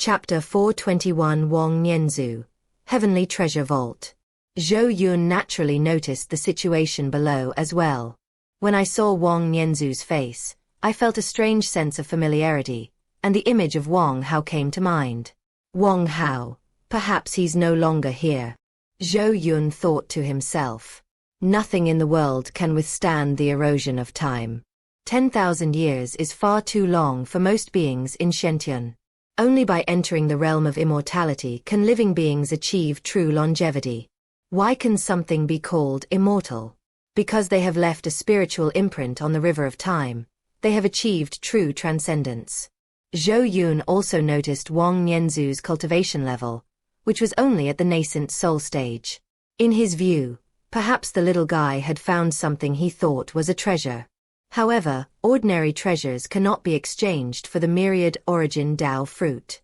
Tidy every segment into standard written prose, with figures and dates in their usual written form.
Chapter 421 Wang Nianzu, Heavenly Treasure Vault. Zhou Yun naturally noticed the situation below as well. When I saw Wang Nianzu's face, I felt a strange sense of familiarity, and the image of Wang Hao came to mind. Wang Hao, perhaps he's no longer here. Zhou Yun thought to himself. Nothing in the world can withstand the erosion of time. 10,000 years is far too long for most beings in Xiuxian. Only by entering the realm of immortality can living beings achieve true longevity. Why can something be called immortal? Because they have left a spiritual imprint on the river of time. They have achieved true transcendence. Zhou Yun also noticed Wang Nianzu's cultivation level, which was only at the nascent soul stage. In his view, perhaps the little guy had found something he thought was a treasure. However, ordinary treasures cannot be exchanged for the myriad origin Dao fruit.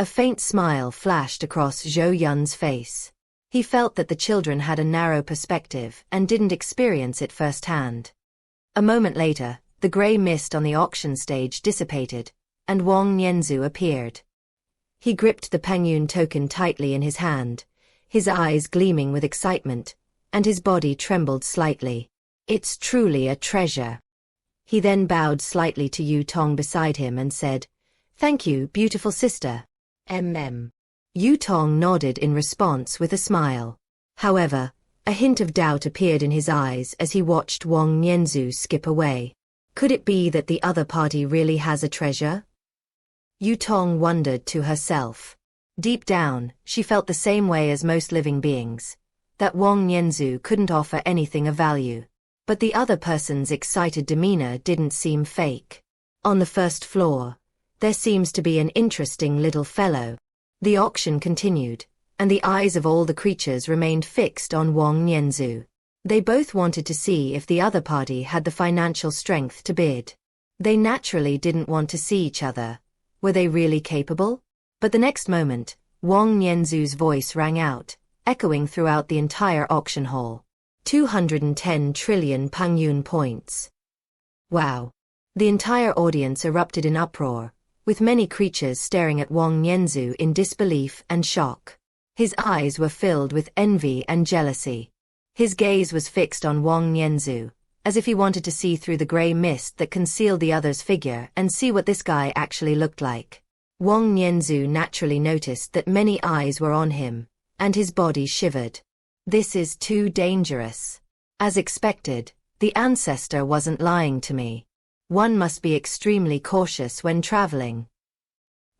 A faint smile flashed across Zhou Yun's face. He felt that the children had a narrow perspective and didn't experience it firsthand. A moment later, the gray mist on the auction stage dissipated, and Wang Nianzu appeared. He gripped the Pengyun Token tightly in his hand, his eyes gleaming with excitement, and his body trembled slightly. It's truly a treasure. He then bowed slightly to Yu Tong beside him and said, "Thank you, beautiful sister." Yu Tong nodded in response with a smile. However, a hint of doubt appeared in his eyes as he watched Wang Nianzu skip away. Could it be that the other party really has a treasure? Yu Tong wondered to herself. Deep down, she felt the same way as most living beings, that Wang Nianzu couldn't offer anything of value. But the other person's excited demeanor didn't seem fake. On the first floor, there seems to be an interesting little fellow. The auction continued, and the eyes of all the creatures remained fixed on Wang Nianzu. They both wanted to see if the other party had the financial strength to bid. They naturally didn't want to see each other. Were they really capable? But the next moment, Wang Nianzu's voice rang out, echoing throughout the entire auction hall. 210 trillion Pengyun points. Wow! The entire audience erupted in uproar, with many creatures staring at Wang Nianzu in disbelief and shock. His eyes were filled with envy and jealousy. His gaze was fixed on Wang Nianzu, as if he wanted to see through the gray mist that concealed the other's figure and see what this guy actually looked like. Wang Nianzu naturally noticed that many eyes were on him, and his body shivered. This is too dangerous. As expected, the ancestor wasn't lying to me. One must be extremely cautious when traveling.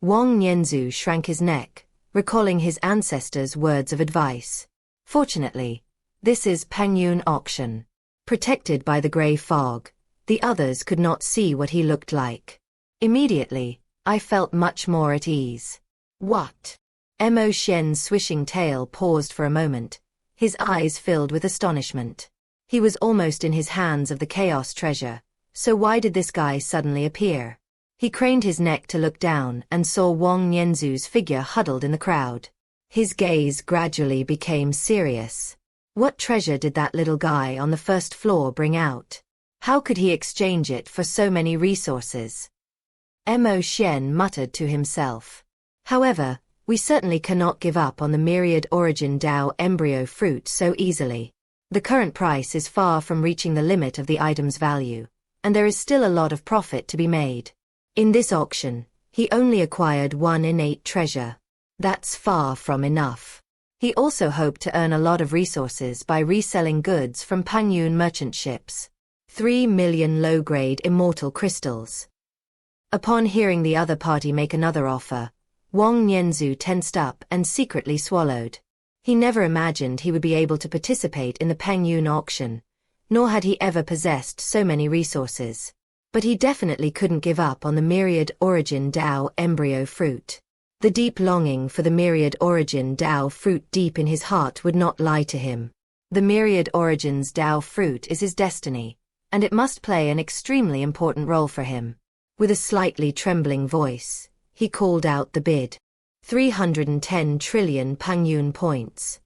Wang Nianzu shrank his neck, recalling his ancestor's words of advice. Fortunately, this is Pengyun auction. Protected by the gray fog, the others could not see what he looked like. Immediately, I felt much more at ease. What? Mo Xian's swishing tail paused for a moment, his eyes filled with astonishment. He was almost in his hands of the chaos treasure, so why did this guy suddenly appear? He craned his neck to look down and saw Wang Nianzu's figure huddled in the crowd. His gaze gradually became serious. What treasure did that little guy on the first floor bring out? How could he exchange it for so many resources? Mo Xian muttered to himself. However, we certainly cannot give up on the myriad origin Dao embryo fruit so easily. The current price is far from reaching the limit of the item's value, and there is still a lot of profit to be made. In this auction, he only acquired one innate treasure. That's far from enough. He also hoped to earn a lot of resources by reselling goods from Pengyun merchant ships. 3 million low-grade immortal crystals. Upon hearing the other party make another offer, Wang Nianzu tensed up and secretly swallowed. He never imagined he would be able to participate in the Pengyun auction, nor had he ever possessed so many resources. But he definitely couldn't give up on the myriad origin Dao embryo fruit. The deep longing for the myriad origin Dao fruit deep in his heart would not lie to him. The myriad origins Dao fruit is his destiny, and it must play an extremely important role for him. With a slightly trembling voice, he called out the bid. 310 trillion Pengyun points.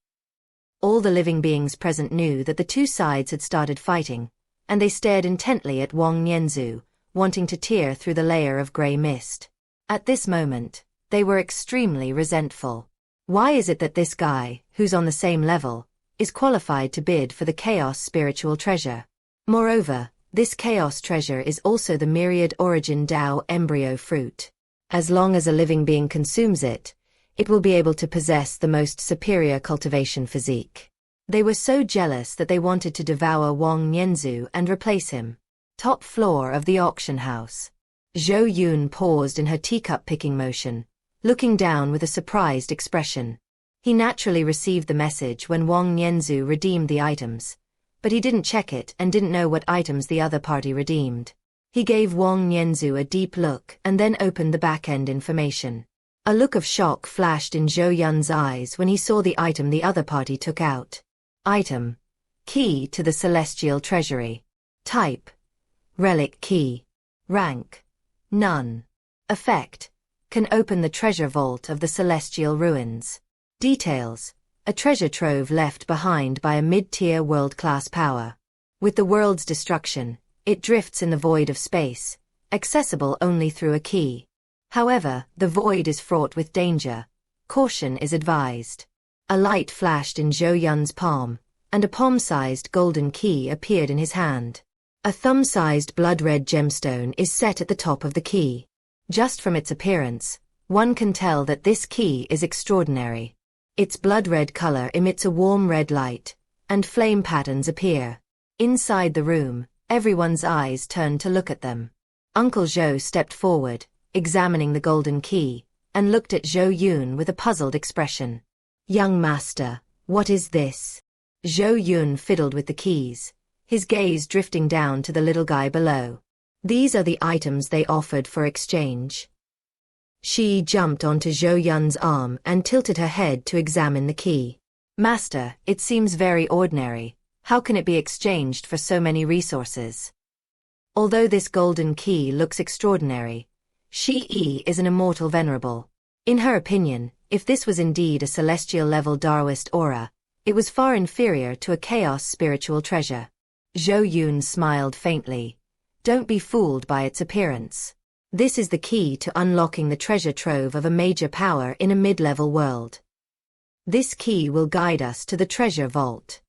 All the living beings present knew that the two sides had started fighting, and they stared intently at Wang Nianzu, wanting to tear through the layer of gray mist. At this moment, They were extremely resentful. Why is it that this guy, who's on the same level, is qualified to bid for the Chaos spiritual treasure? Moreover, this Chaos treasure is also the myriad origin Tao embryo fruit. As long as a living being consumes it, it will be able to possess the most superior cultivation physique. They were so jealous that they wanted to devour Wang Nianzu and replace him. Top floor of the auction house. Zhou Yun paused in her teacup-picking motion, looking down with a surprised expression. He naturally received the message when Wang Nianzu redeemed the items, but he didn't check it and didn't know what items the other party redeemed. He gave Wang Nianzu a deep look and then opened the back-end information. A look of shock flashed in Zhou Yun's eyes when he saw the item the other party took out. Item: Key to the Celestial Treasury. Type: Relic Key. Rank: None. Effect: Can open the treasure vault of the Celestial Ruins. Details: A treasure trove left behind by a mid-tier world-class power. With the world's destruction, it drifts in the void of space, accessible only through a key. However, the void is fraught with danger. Caution is advised. A light flashed in Zhou Yun's palm, and a palm-sized golden key appeared in his hand. A thumb-sized blood-red gemstone is set at the top of the key. Just from its appearance, one can tell that this key is extraordinary. Its blood-red color emits a warm red light, and flame patterns appear. Inside the room, everyone's eyes turned to look at them. Uncle Zhou stepped forward, examining the golden key, and looked at Zhou Yun with a puzzled expression. "Young master, what is this?" Zhou Yun fiddled with the keys, his gaze drifting down to the little guy below. "These are the items they offered for exchange." She jumped onto Zhou Yun's arm and tilted her head to examine the key. "Master, it seems very ordinary. How can it be exchanged for so many resources?" Although this golden key looks extraordinary, Shi is an immortal venerable. In her opinion, if this was indeed a celestial-level Daoist aura, it was far inferior to a chaos spiritual treasure. Zhou Yun smiled faintly. "Don't be fooled by its appearance. This is the key to unlocking the treasure trove of a major power in a mid-level world. This key will guide us to the treasure vault."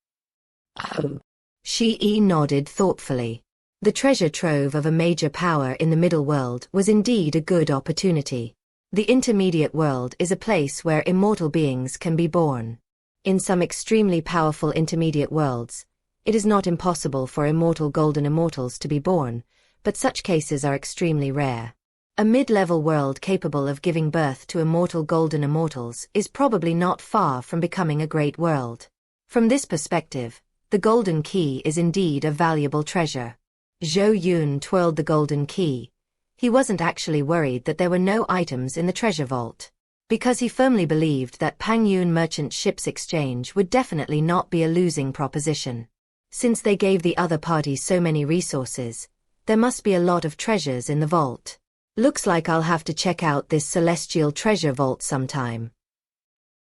"Oh." Shi nodded thoughtfully. The treasure trove of a major power in the middle world was indeed a good opportunity. The intermediate world is a place where immortal beings can be born. In some extremely powerful intermediate worlds, it is not impossible for immortal golden immortals to be born, but such cases are extremely rare. A mid-level world capable of giving birth to immortal golden immortals is probably not far from becoming a great world. From this perspective, the golden key is indeed a valuable treasure. Zhou Yun twirled the golden key. He wasn't actually worried that there were no items in the treasure vault, because he firmly believed that Pengyun merchant ships exchange would definitely not be a losing proposition. Since they gave the other party so many resources, there must be a lot of treasures in the vault. Looks like I'll have to check out this celestial treasure vault sometime.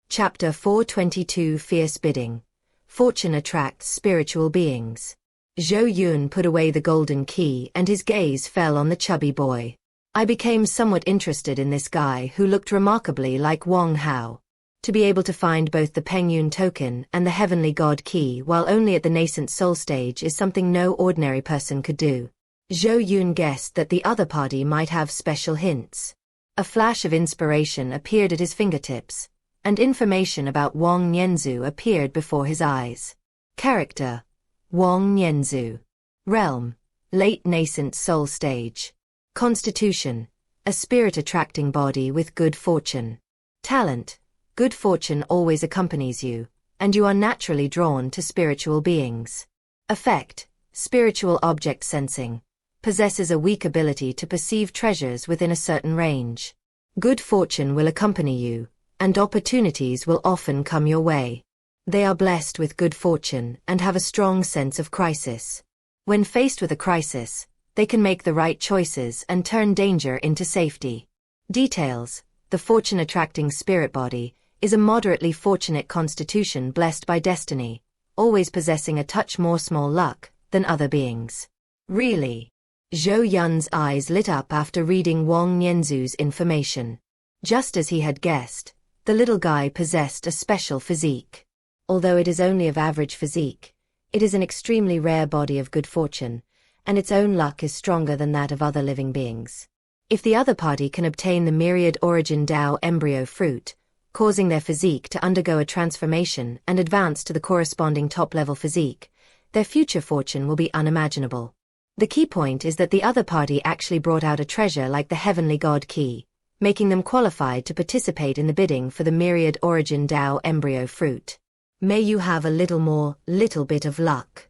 Chapter 422 Fierce Bidding. Fortune attracts spiritual beings. Zhou Yun put away the golden key and his gaze fell on the chubby boy. I became somewhat interested in this guy who looked remarkably like Wang Hao. To be able to find both the Pengyun Token and the Heavenly God Key while only at the nascent soul stage is something no ordinary person could do. Zhou Yun guessed that the other party might have special hints. A flash of inspiration appeared at his fingertips, and information about Wang Nianzu appeared before his eyes. Character: Wang Nianzu. Realm: late nascent soul stage. Constitution: a spirit-attracting body with good fortune. Talent: good fortune always accompanies you, and you are naturally drawn to spiritual beings. Effect: spiritual object sensing. Possesses a weak ability to perceive treasures within a certain range. Good fortune will accompany you, and opportunities will often come your way. They are blessed with good fortune and have a strong sense of crisis. When faced with a crisis, they can make the right choices and turn danger into safety. Details: the fortune-attracting spirit body is a moderately fortunate constitution blessed by destiny, always possessing a touch more small luck than other beings. Really? Zhou Yun's eyes lit up after reading Wang Nianzu's information. Just as he had guessed, the little guy possessed a special physique. Although it is only of average physique, it is an extremely rare body of good fortune, and its own luck is stronger than that of other living beings. If the other party can obtain the myriad origin Tao embryo fruit, causing their physique to undergo a transformation and advance to the corresponding top-level physique, their future fortune will be unimaginable. The key point is that the other party actually brought out a treasure like the heavenly god key, making them qualified to participate in the bidding for the myriad origin Tao embryo fruit. May you have a little bit of luck.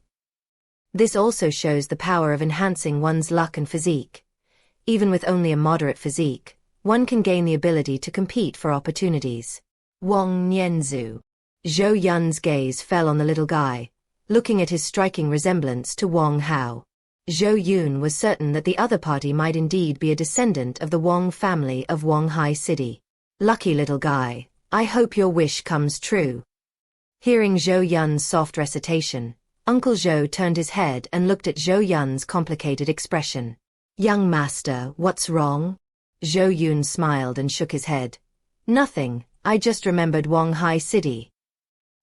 This also shows the power of enhancing one's luck and physique. Even with only a moderate physique, one can gain the ability to compete for opportunities. Wang Nianzu. Zhou Yun's gaze fell on the little guy, looking at his striking resemblance to Wang Hao. Zhou Yun was certain that the other party might indeed be a descendant of the Wang family of Wanghai City. Lucky little guy, I hope your wish comes true. Hearing Zhou Yun's soft recitation, Uncle Zhou turned his head and looked at Zhou Yun's complicated expression. Young master, what's wrong? Zhou Yun smiled and shook his head. Nothing, I just remembered Wanghai City.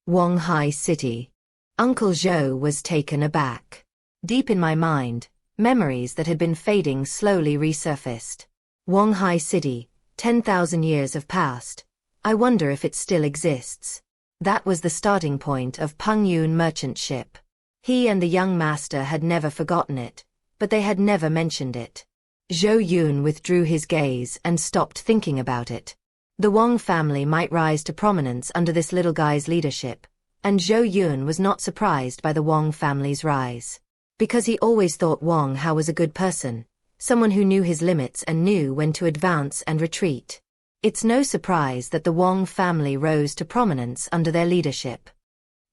Wanghai City. Uncle Zhou was taken aback. Deep in my mind, memories that had been fading slowly resurfaced. Wanghai City, 10,000 years have passed. I wonder if it still exists. That was the starting point of Pengyun merchant ship. He and the young master had never forgotten it, but they had never mentioned it. Zhou Yun withdrew his gaze and stopped thinking about it. The Wang family might rise to prominence under this little guy's leadership, and Zhou Yun was not surprised by the Wang family's rise. Because he always thought Wang Hao was a good person, someone who knew his limits and knew when to advance and retreat. It's no surprise that the Wang family rose to prominence under their leadership.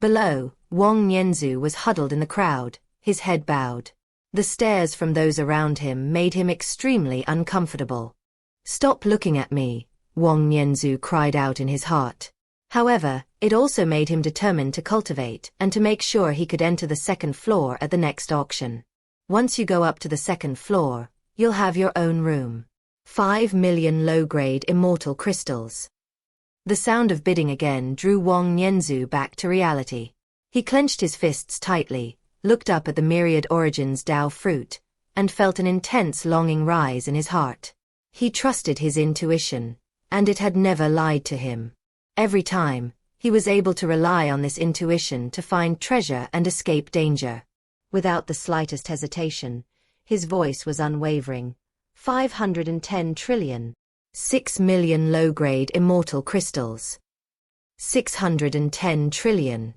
Below, Wang Nianzu was huddled in the crowd, his head bowed. The stares from those around him made him extremely uncomfortable. Stop looking at me, Wang Nianzu cried out in his heart. However, it also made him determined to cultivate and to make sure he could enter the second floor at the next auction. Once you go up to the second floor, you'll have your own room. 5 million low-grade immortal crystals. The sound of bidding again drew Wang Nianzu back to reality. He clenched his fists tightly, looked up at the myriad origins Tao fruit, and felt an intense longing rise in his heart. He trusted his intuition, and it had never lied to him. Every time, he was able to rely on this intuition to find treasure and escape danger. Without the slightest hesitation, his voice was unwavering. 510 trillion. 6 million low-grade immortal crystals. 610 trillion.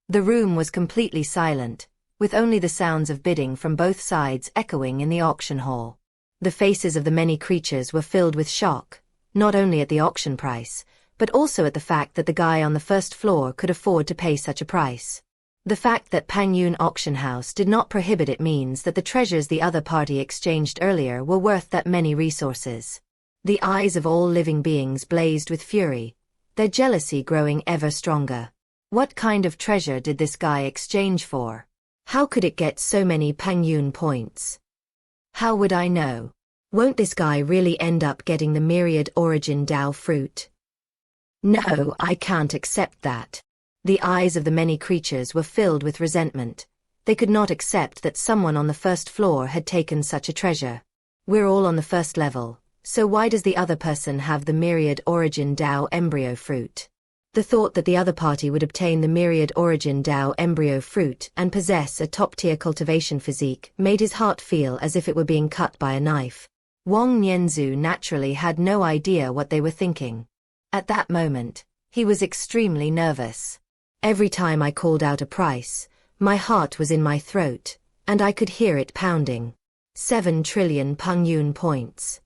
The room was completely silent, with only the sounds of bidding from both sides echoing in the auction hall. The faces of the many creatures were filled with shock, not only at the auction price, but also at the fact that the guy on the first floor could afford to pay such a price. The fact that Pengyun auction house did not prohibit it means that the treasures the other party exchanged earlier were worth that many resources. The eyes of all living beings blazed with fury, their jealousy growing ever stronger. What kind of treasure did this guy exchange for? How could it get so many Pengyun points? How would I know? Won't this guy really end up getting the myriad origin Tao fruit? No, I can't accept that. The eyes of the many creatures were filled with resentment. They could not accept that someone on the first floor had taken such a treasure. We're all on the first level, so why does the other person have the myriad origin Tao embryo fruit? The thought that the other party would obtain the myriad origin Tao embryo fruit and possess a top-tier cultivation physique made his heart feel as if it were being cut by a knife. Wang Nianzu naturally had no idea what they were thinking. At that moment, he was extremely nervous. Every time I called out a price, my heart was in my throat, and I could hear it pounding. 7 trillion Pengyun points.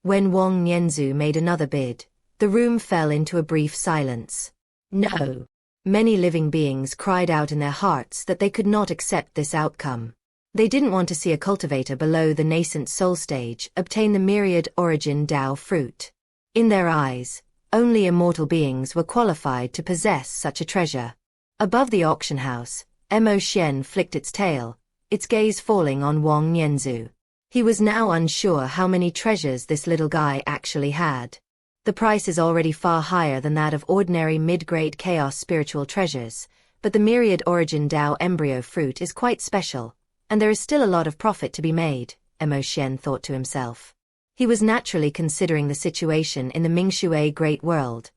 When Wang Nianzu made another bid, the room fell into a brief silence. No. Many living beings cried out in their hearts that they could not accept this outcome. They didn't want to see a cultivator below the nascent soul stage obtain the myriad origin Tao fruit. In their eyes, only immortal beings were qualified to possess such a treasure. Above the auction house, Xiuxian flicked its tail, its gaze falling on Wang Nianzu. He was now unsure how many treasures this little guy actually had. The price is already far higher than that of ordinary mid-grade chaos spiritual treasures, but the myriad origin Dao embryo fruit is quite special, and there is still a lot of profit to be made, Xiuxian thought to himself. He was naturally considering the situation in the Mingshui Great World.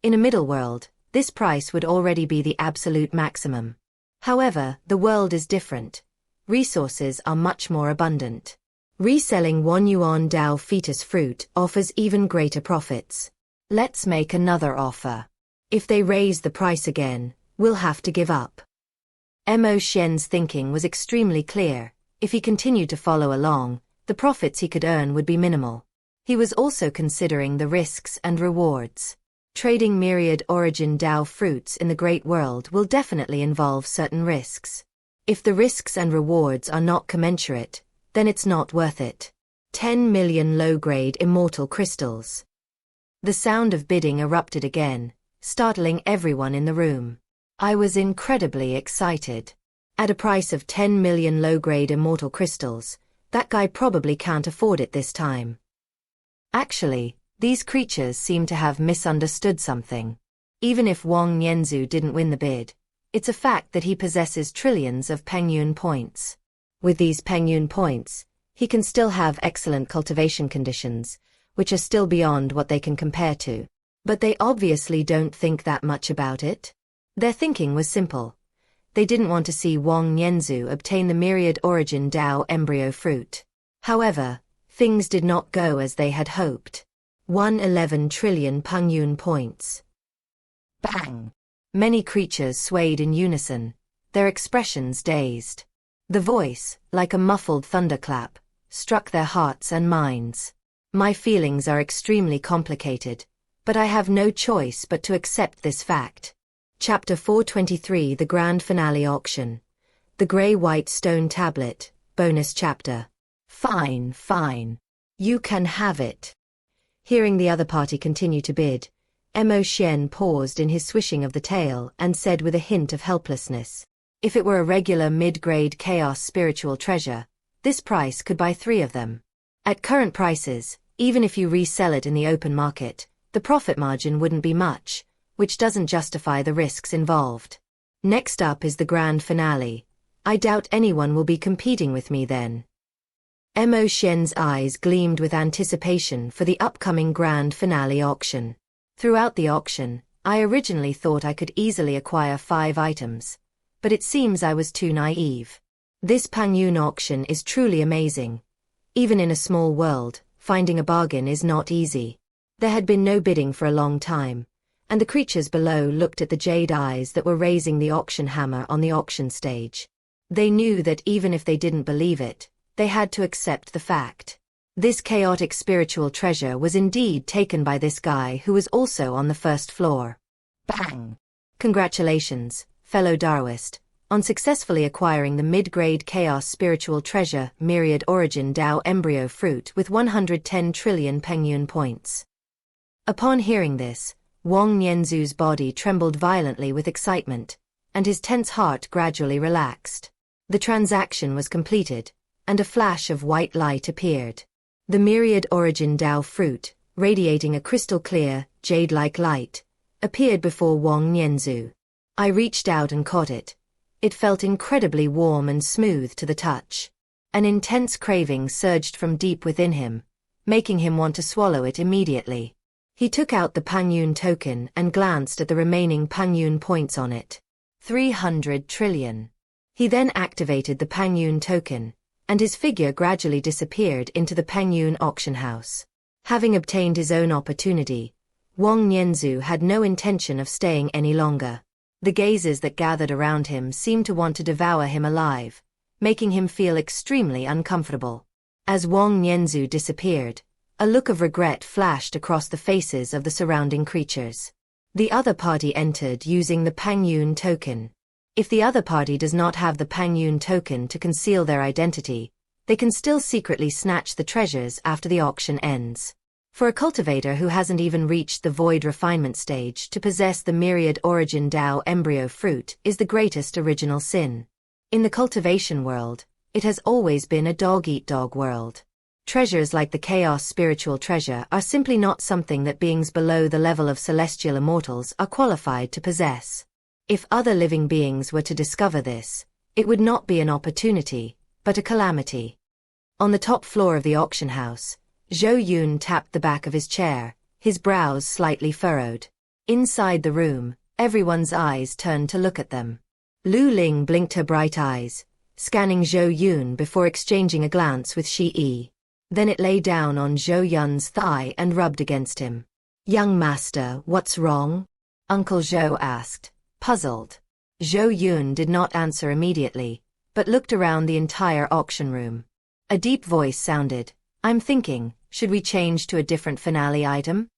In a middle world, this price would already be the absolute maximum. However, the world is different. Resources are much more abundant. Reselling 1 yuan Dao fetus fruit offers even greater profits. Let's make another offer. If they raise the price again, we'll have to give up. Xiuxian's thinking was extremely clear. If he continued to follow along, the profits he could earn would be minimal. He was also considering the risks and rewards. Trading myriad origin Dao fruits in the Great World will definitely involve certain risks. If the risks and rewards are not commensurate, then it's not worth it. 10 million low-grade immortal crystals. The sound of bidding erupted again, startling everyone in the room. I was incredibly excited. At a price of 10 million low-grade immortal crystals, that guy probably can't afford it this time. Actually, these creatures seem to have misunderstood something. Even if Wang Nianzu didn't win the bid, it's a fact that he possesses trillions of Pengyun points. With these Pengyun points, he can still have excellent cultivation conditions, which are still beyond what they can compare to. But they obviously don't think that much about it. Their thinking was simple. They didn't want to see Wang Nianzu obtain the myriad origin Dao embryo fruit. However, things did not go as they had hoped. 111 trillion Pengyun points. Bang! Many creatures swayed in unison, their expressions dazed. The voice, like a muffled thunderclap, struck their hearts and minds. My feelings are extremely complicated, but I have no choice but to accept this fact. Chapter 423 The Grand Finale Auction. The Grey-White Stone Tablet, Bonus Chapter. Fine, fine. You can have it. Hearing the other party continue to bid, Xiuxian paused in his swishing of the tail and said with a hint of helplessness, if it were a regular mid-grade chaos spiritual treasure, this price could buy 3 of them. At current prices, even if you resell it in the open market, the profit margin wouldn't be much, which doesn't justify the risks involved. Next up is the grand finale. I doubt anyone will be competing with me then. Xiuxian's eyes gleamed with anticipation for the upcoming grand finale auction. Throughout the auction, I originally thought I could easily acquire 5 items, but it seems I was too naive. This Pengyun auction is truly amazing. Even in a small world, finding a bargain is not easy. There had been no bidding for a long time, and the creatures below looked at the jade eyes that were raising the auction hammer on the auction stage. They knew that even if they didn't believe it, they had to accept the fact. This chaotic spiritual treasure was indeed taken by this guy who was also on the first floor. Bang! Congratulations, fellow Daoist, on successfully acquiring the mid-grade chaos spiritual treasure myriad origin Dao embryo fruit with 110 trillion Pengyun points. Upon hearing this, Wang Nianzu's body trembled violently with excitement, and his tense heart gradually relaxed. The transaction was completed, and a flash of white light appeared. The myriad origin Dao fruit, radiating a crystal-clear, jade-like light, appeared before Wang Nianzu. I reached out and caught it. It felt incredibly warm and smooth to the touch. An intense craving surged from deep within him, making him want to swallow it immediately. He took out the Pengyun Token and glanced at the remaining Pengyun points on it. 300 trillion. He then activated the Pengyun Token, and his figure gradually disappeared into the Pengyun auction house. Having obtained his own opportunity, Wang Nianzu had no intention of staying any longer. The gazes that gathered around him seemed to want to devour him alive, making him feel extremely uncomfortable. As Wang Nianzu disappeared, a look of regret flashed across the faces of the surrounding creatures. The other party entered using the Pengyun Token. If the other party does not have the Pengyun Token to conceal their identity, they can still secretly snatch the treasures after the auction ends. For a cultivator who hasn't even reached the void refinement stage to possess the myriad origin Dao embryo fruit is the greatest original sin. In the cultivation world, it has always been a dog-eat-dog world. Treasures like the Chaos Spiritual Treasure are simply not something that beings below the level of celestial immortals are qualified to possess. If other living beings were to discover this, it would not be an opportunity, but a calamity. On the top floor of the auction house, Zhou Yun tapped the back of his chair, his brows slightly furrowed. Inside the room, everyone's eyes turned to look at them. Lu Ling blinked her bright eyes, scanning Zhou Yun before exchanging a glance with Shi Yi. Then it lay down on Zhou Yun's thigh and rubbed against him. "Young master, what's wrong?" Uncle Zhou asked, puzzled. Zhou Yun did not answer immediately, but looked around the entire auction room. A deep voice sounded, "I'm thinking, should we change to a different finale item?"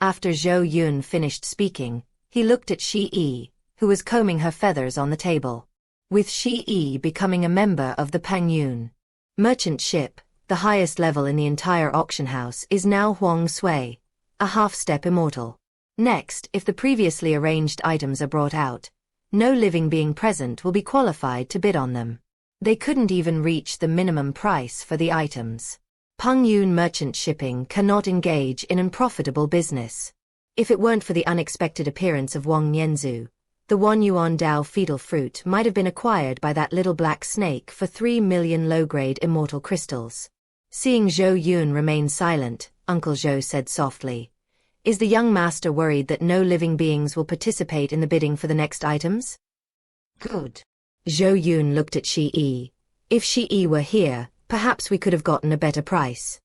After Zhou Yun finished speaking, he looked at Shi Yi, who was combing her feathers on the table. With Shi Yi becoming a member of the Pengyun merchant ship, the highest level in the entire auction house is now Huang Sui, a half-step immortal. Next, if the previously arranged items are brought out, no living being present will be qualified to bid on them. They couldn't even reach the minimum price for the items. Pengyun merchant shipping cannot engage in unprofitable business. If it weren't for the unexpected appearance of Wang Nianzu, the 1 yuan Dao fetal fruit might have been acquired by that little black snake for 3 million low-grade immortal crystals. Seeing Zhou Yun remain silent, Uncle Zhou said softly, "Is the young master worried that no living beings will participate in the bidding for the next items?" "Good." Zhou Yun looked at Shi Yi. "If Shi Yi were here, perhaps we could have gotten a better price."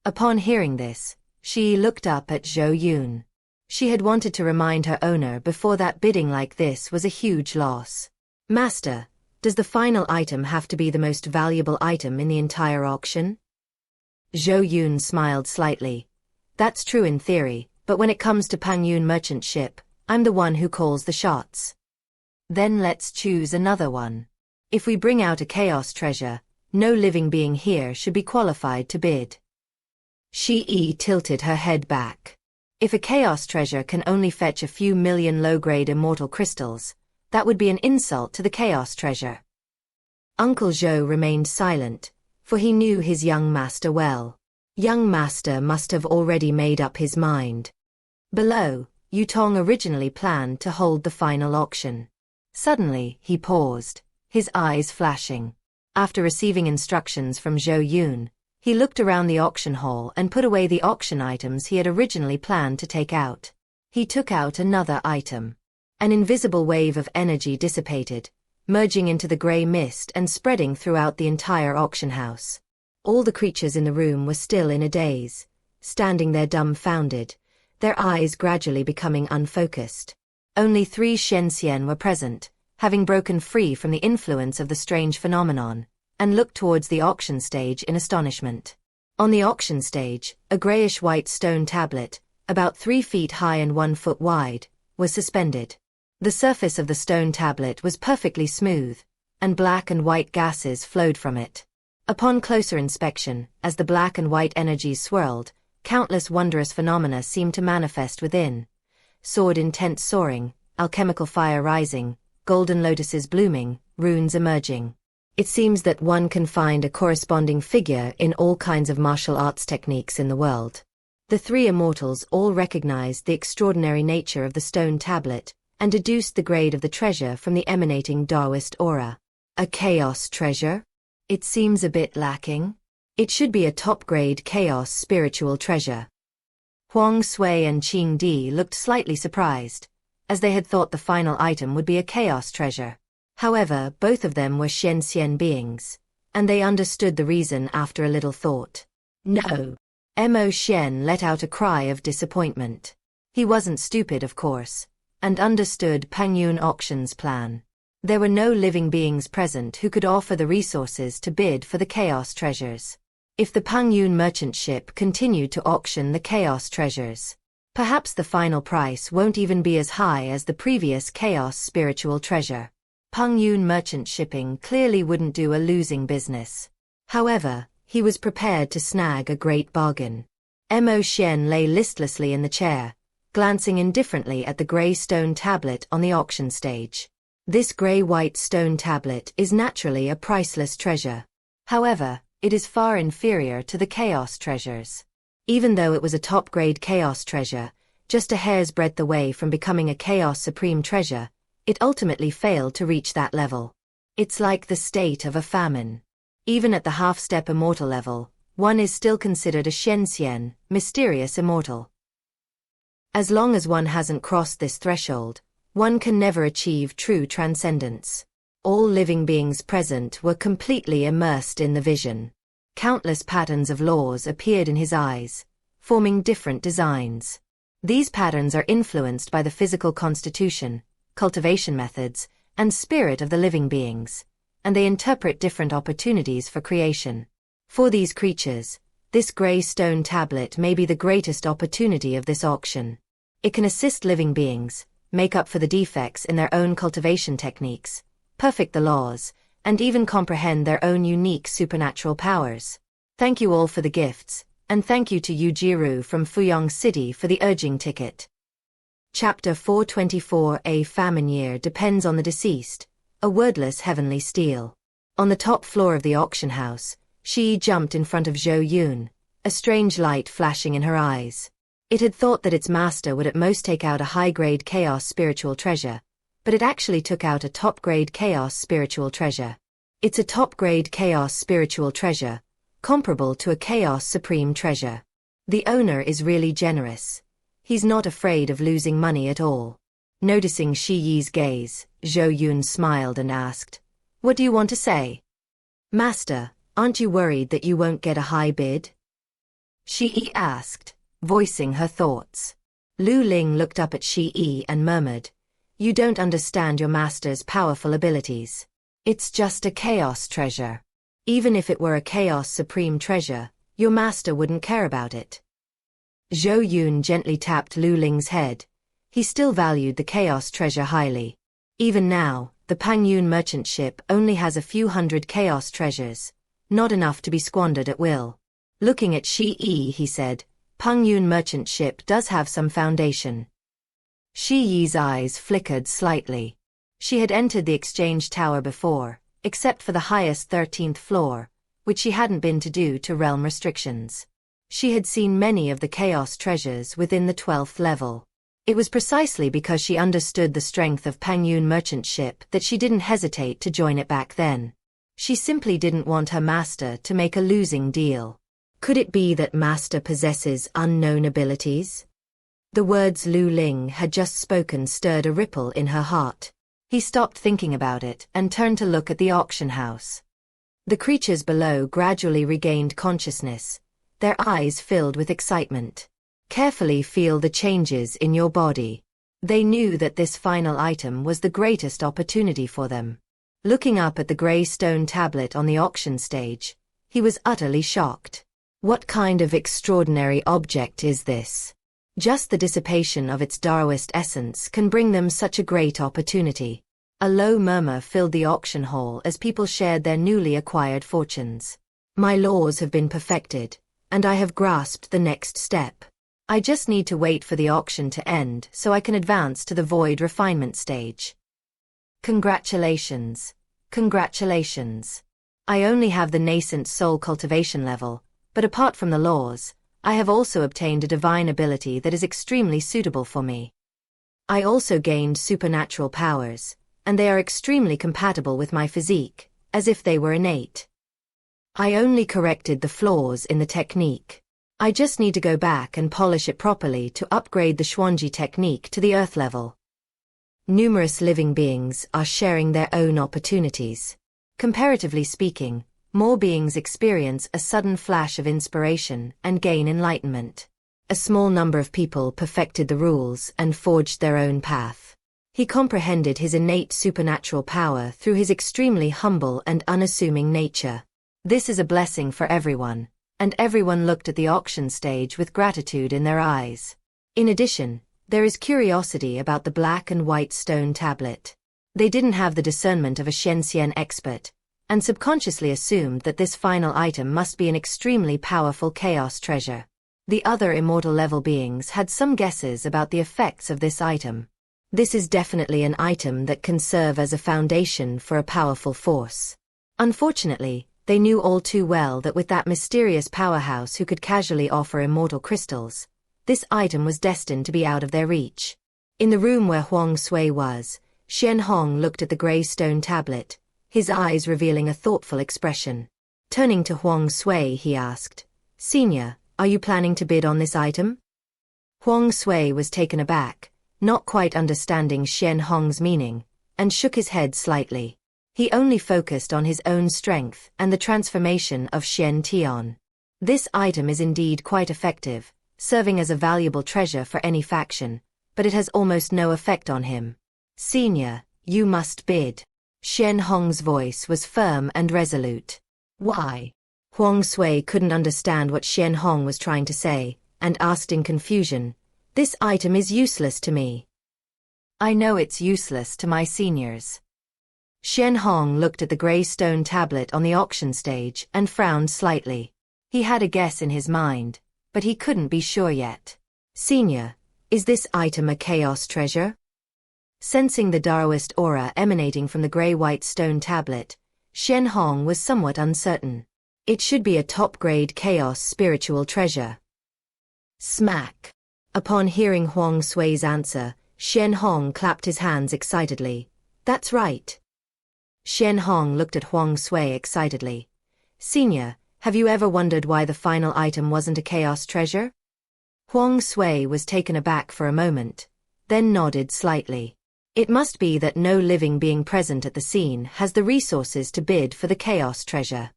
Upon hearing this, Shi Yi looked up at Zhou Yun. She had wanted to remind her owner before that bidding like this was a huge loss. "Master, does the final item have to be the most valuable item in the entire auction?" Zhou Yun smiled slightly. "That's true in theory, but when it comes to Pengyun merchant ship, I'm the one who calls the shots." "Then let's choose another one. If we bring out a chaos treasure, no living being here should be qualified to bid." Shi Yi tilted her head back. If a chaos treasure can only fetch a few million low-grade immortal crystals, that would be an insult to the chaos treasure. Uncle Zhou remained silent, for he knew his young master well. Young master must have already made up his mind. Below, Yutong originally planned to hold the final auction. Suddenly, he paused, his eyes flashing. After receiving instructions from Zhou Yun, he looked around the auction hall and put away the auction items he had originally planned to take out. He took out another item. An invisible wave of energy dissipated, merging into the gray mist and spreading throughout the entire auction house. All the creatures in the room were still in a daze, standing there dumbfounded, their eyes gradually becoming unfocused. Only 3 Xiuxian were present, having broken free from the influence of the strange phenomenon, and looked towards the auction stage in astonishment. On the auction stage, a grayish-white stone tablet, about 3 feet high and 1 foot wide, was suspended. The surface of the stone tablet was perfectly smooth, and black and white gases flowed from it. Upon closer inspection, as the black and white energies swirled, countless wondrous phenomena seemed to manifest within. Sword intent soaring, alchemical fire rising, golden lotuses blooming, runes emerging. It seems that one can find a corresponding figure in all kinds of martial arts techniques in the world. The 3 immortals all recognized the extraordinary nature of the stone tablet, and deduced the grade of the treasure from the emanating Taoist aura. A chaos treasure? It seems a bit lacking. It should be a top-grade chaos spiritual treasure. Huang Sui and Qing Di looked slightly surprised, as they had thought the final item would be a chaos treasure. However, both of them were Xiuxian beings, and they understood the reason after a little thought. "No." Mo Xian let out a cry of disappointment. He wasn't stupid, of course, and understood Pengyun Auction's plan. There were no living beings present who could offer the resources to bid for the chaos treasures. If the Pengyun merchant ship continued to auction the chaos treasures, perhaps the final price won't even be as high as the previous chaos spiritual treasure. Pengyun merchant shipping clearly wouldn't do a losing business. However, he was prepared to snag a great bargain. Mo Xian lay listlessly in the chair, glancing indifferently at the grey stone tablet on the auction stage. This grey-white stone tablet is naturally a priceless treasure. However, It is far inferior to the Chaos treasures. Even though it was a top-grade Chaos treasure, just a hair's breadth away from becoming a Chaos Supreme treasure, it ultimately failed to reach that level. It's like the state of a famine. Even at the half-step immortal level, one is still considered a Xiuxian, mysterious immortal. As long as one hasn't crossed this threshold, one can never achieve true transcendence. All living beings present were completely immersed in the vision. Countless patterns of laws appeared in his eyes, forming different designs. These patterns are influenced by the physical constitution, cultivation methods, and spirit of the living beings, and they interpret different opportunities for creation. For these creatures, this gray stone tablet may be the greatest opportunity of this auction. It can assist living beings, make up for the defects in their own cultivation techniques, perfect the laws, and even comprehend their own unique supernatural powers. Thank you all for the gifts, and thank you to Yu Jiru from Fuyong City for the urging ticket. Chapter 424. A famine year depends on the deceased, a wordless heavenly steel. On the top floor of the auction house, Shi jumped in front of Zhou Yun, a strange light flashing in her eyes. It had thought that its master would at most take out a high-grade Chaos spiritual treasure, but it actually took out a top-grade Chaos spiritual treasure. It's a top-grade Chaos spiritual treasure, comparable to a Chaos Supreme treasure. The owner is really generous. He's not afraid of losing money at all. Noticing Shi Yi's gaze, Zhou Yun smiled and asked, "What do you want to say?" "Master, aren't you worried that you won't get a high bid?" Shi Yi asked, voicing her thoughts. Lu Ling looked up at Shi Yi and murmured, "You don't understand your master's powerful abilities. It's just a Chaos treasure. Even if it were a Chaos Supreme treasure, your master wouldn't care about it." Zhou Yun gently tapped Lu Ling's head. He still valued the Chaos treasure highly. Even now, the Pengyun merchant ship only has a few hundred Chaos treasures, not enough to be squandered at will. Looking at Shi Yi, he said, "Pengyun merchant ship does have some foundation." Shi Yi's eyes flickered slightly. She had entered the exchange tower before, except for the highest 13th floor, which she hadn't been to due to realm restrictions. She had seen many of the Chaos treasures within the 12th level. It was precisely because she understood the strength of Pengyun merchant ship that she didn't hesitate to join it back then. She simply didn't want her master to make a losing deal. Could it be that master possesses unknown abilities? The words Lu Ling had just spoken stirred a ripple in her heart. He stopped thinking about it and turned to look at the auction house. The creatures below gradually regained consciousness, their eyes filled with excitement. Carefully feel the changes in your body. They knew that this final item was the greatest opportunity for them. Looking up at the gray stone tablet on the auction stage, he was utterly shocked. What kind of extraordinary object is this? Just the dissipation of its Taoist essence can bring them such a great opportunity. A low murmur filled the auction hall as people shared their newly acquired fortunes. My laws have been perfected, and I have grasped the next step. I just need to wait for the auction to end so I can advance to the void refinement stage. Congratulations. Congratulations. I only have the nascent soul cultivation level, but apart from the laws, I have also obtained a divine ability that is extremely suitable for me. I also gained supernatural powers, and they are extremely compatible with my physique, as if they were innate. I only corrected the flaws in the technique. I just need to go back and polish it properly to upgrade the Xuanji technique to the earth level. Numerous living beings are sharing their own opportunities. Comparatively speaking, more beings experience a sudden flash of inspiration and gain enlightenment. A small number of people perfected the rules and forged their own path. He comprehended his innate supernatural power through his extremely humble and unassuming nature. This is a blessing for everyone, and everyone looked at the auction stage with gratitude in their eyes. In addition, there is curiosity about the black and white stone tablet. They didn't have the discernment of a Xiuxian expert, and subconsciously assumed that this final item must be an extremely powerful Chaos treasure. The other immortal level beings had some guesses about the effects of this item. This is definitely an item that can serve as a foundation for a powerful force. Unfortunately, They knew all too well that with that mysterious powerhouse who could casually offer immortal crystals, this item was destined to be out of their reach. In the room where Huang Sui was, Shen Hong looked at the grey stone tablet, his eyes revealing a thoughtful expression. Turning to Huang Sui, he asked, "Senior, are you planning to bid on this item?" Huang Sui was taken aback, not quite understanding Shen Hong's meaning, and shook his head slightly. He only focused on his own strength and the transformation of Shen Tian. This item is indeed quite effective, serving as a valuable treasure for any faction, but it has almost no effect on him. "Senior, you must bid." Shen Hong's voice was firm and resolute. "Why?" Huang Sui couldn't understand what Shen Hong was trying to say, and asked in confusion, "This item is useless to me." "I know it's useless to my seniors." Shen Hong looked at the grey stone tablet on the auction stage and frowned slightly. He had a guess in his mind, but he couldn't be sure yet. "Senior, is this item a chaos treasure?" Sensing the Taoist aura emanating from the grey-white stone tablet, Shen Hong was somewhat uncertain. "It should be a top-grade chaos spiritual treasure." Smack! Upon hearing Huang Sui's answer, Shen Hong clapped his hands excitedly. "That's right." Shen Hong looked at Huang Sui excitedly. "Senior, have you ever wondered why the final item wasn't a chaos treasure?" Huang Sui was taken aback for a moment, then nodded slightly. "It must be that no living being present at the scene has the resources to bid for the chaos treasure."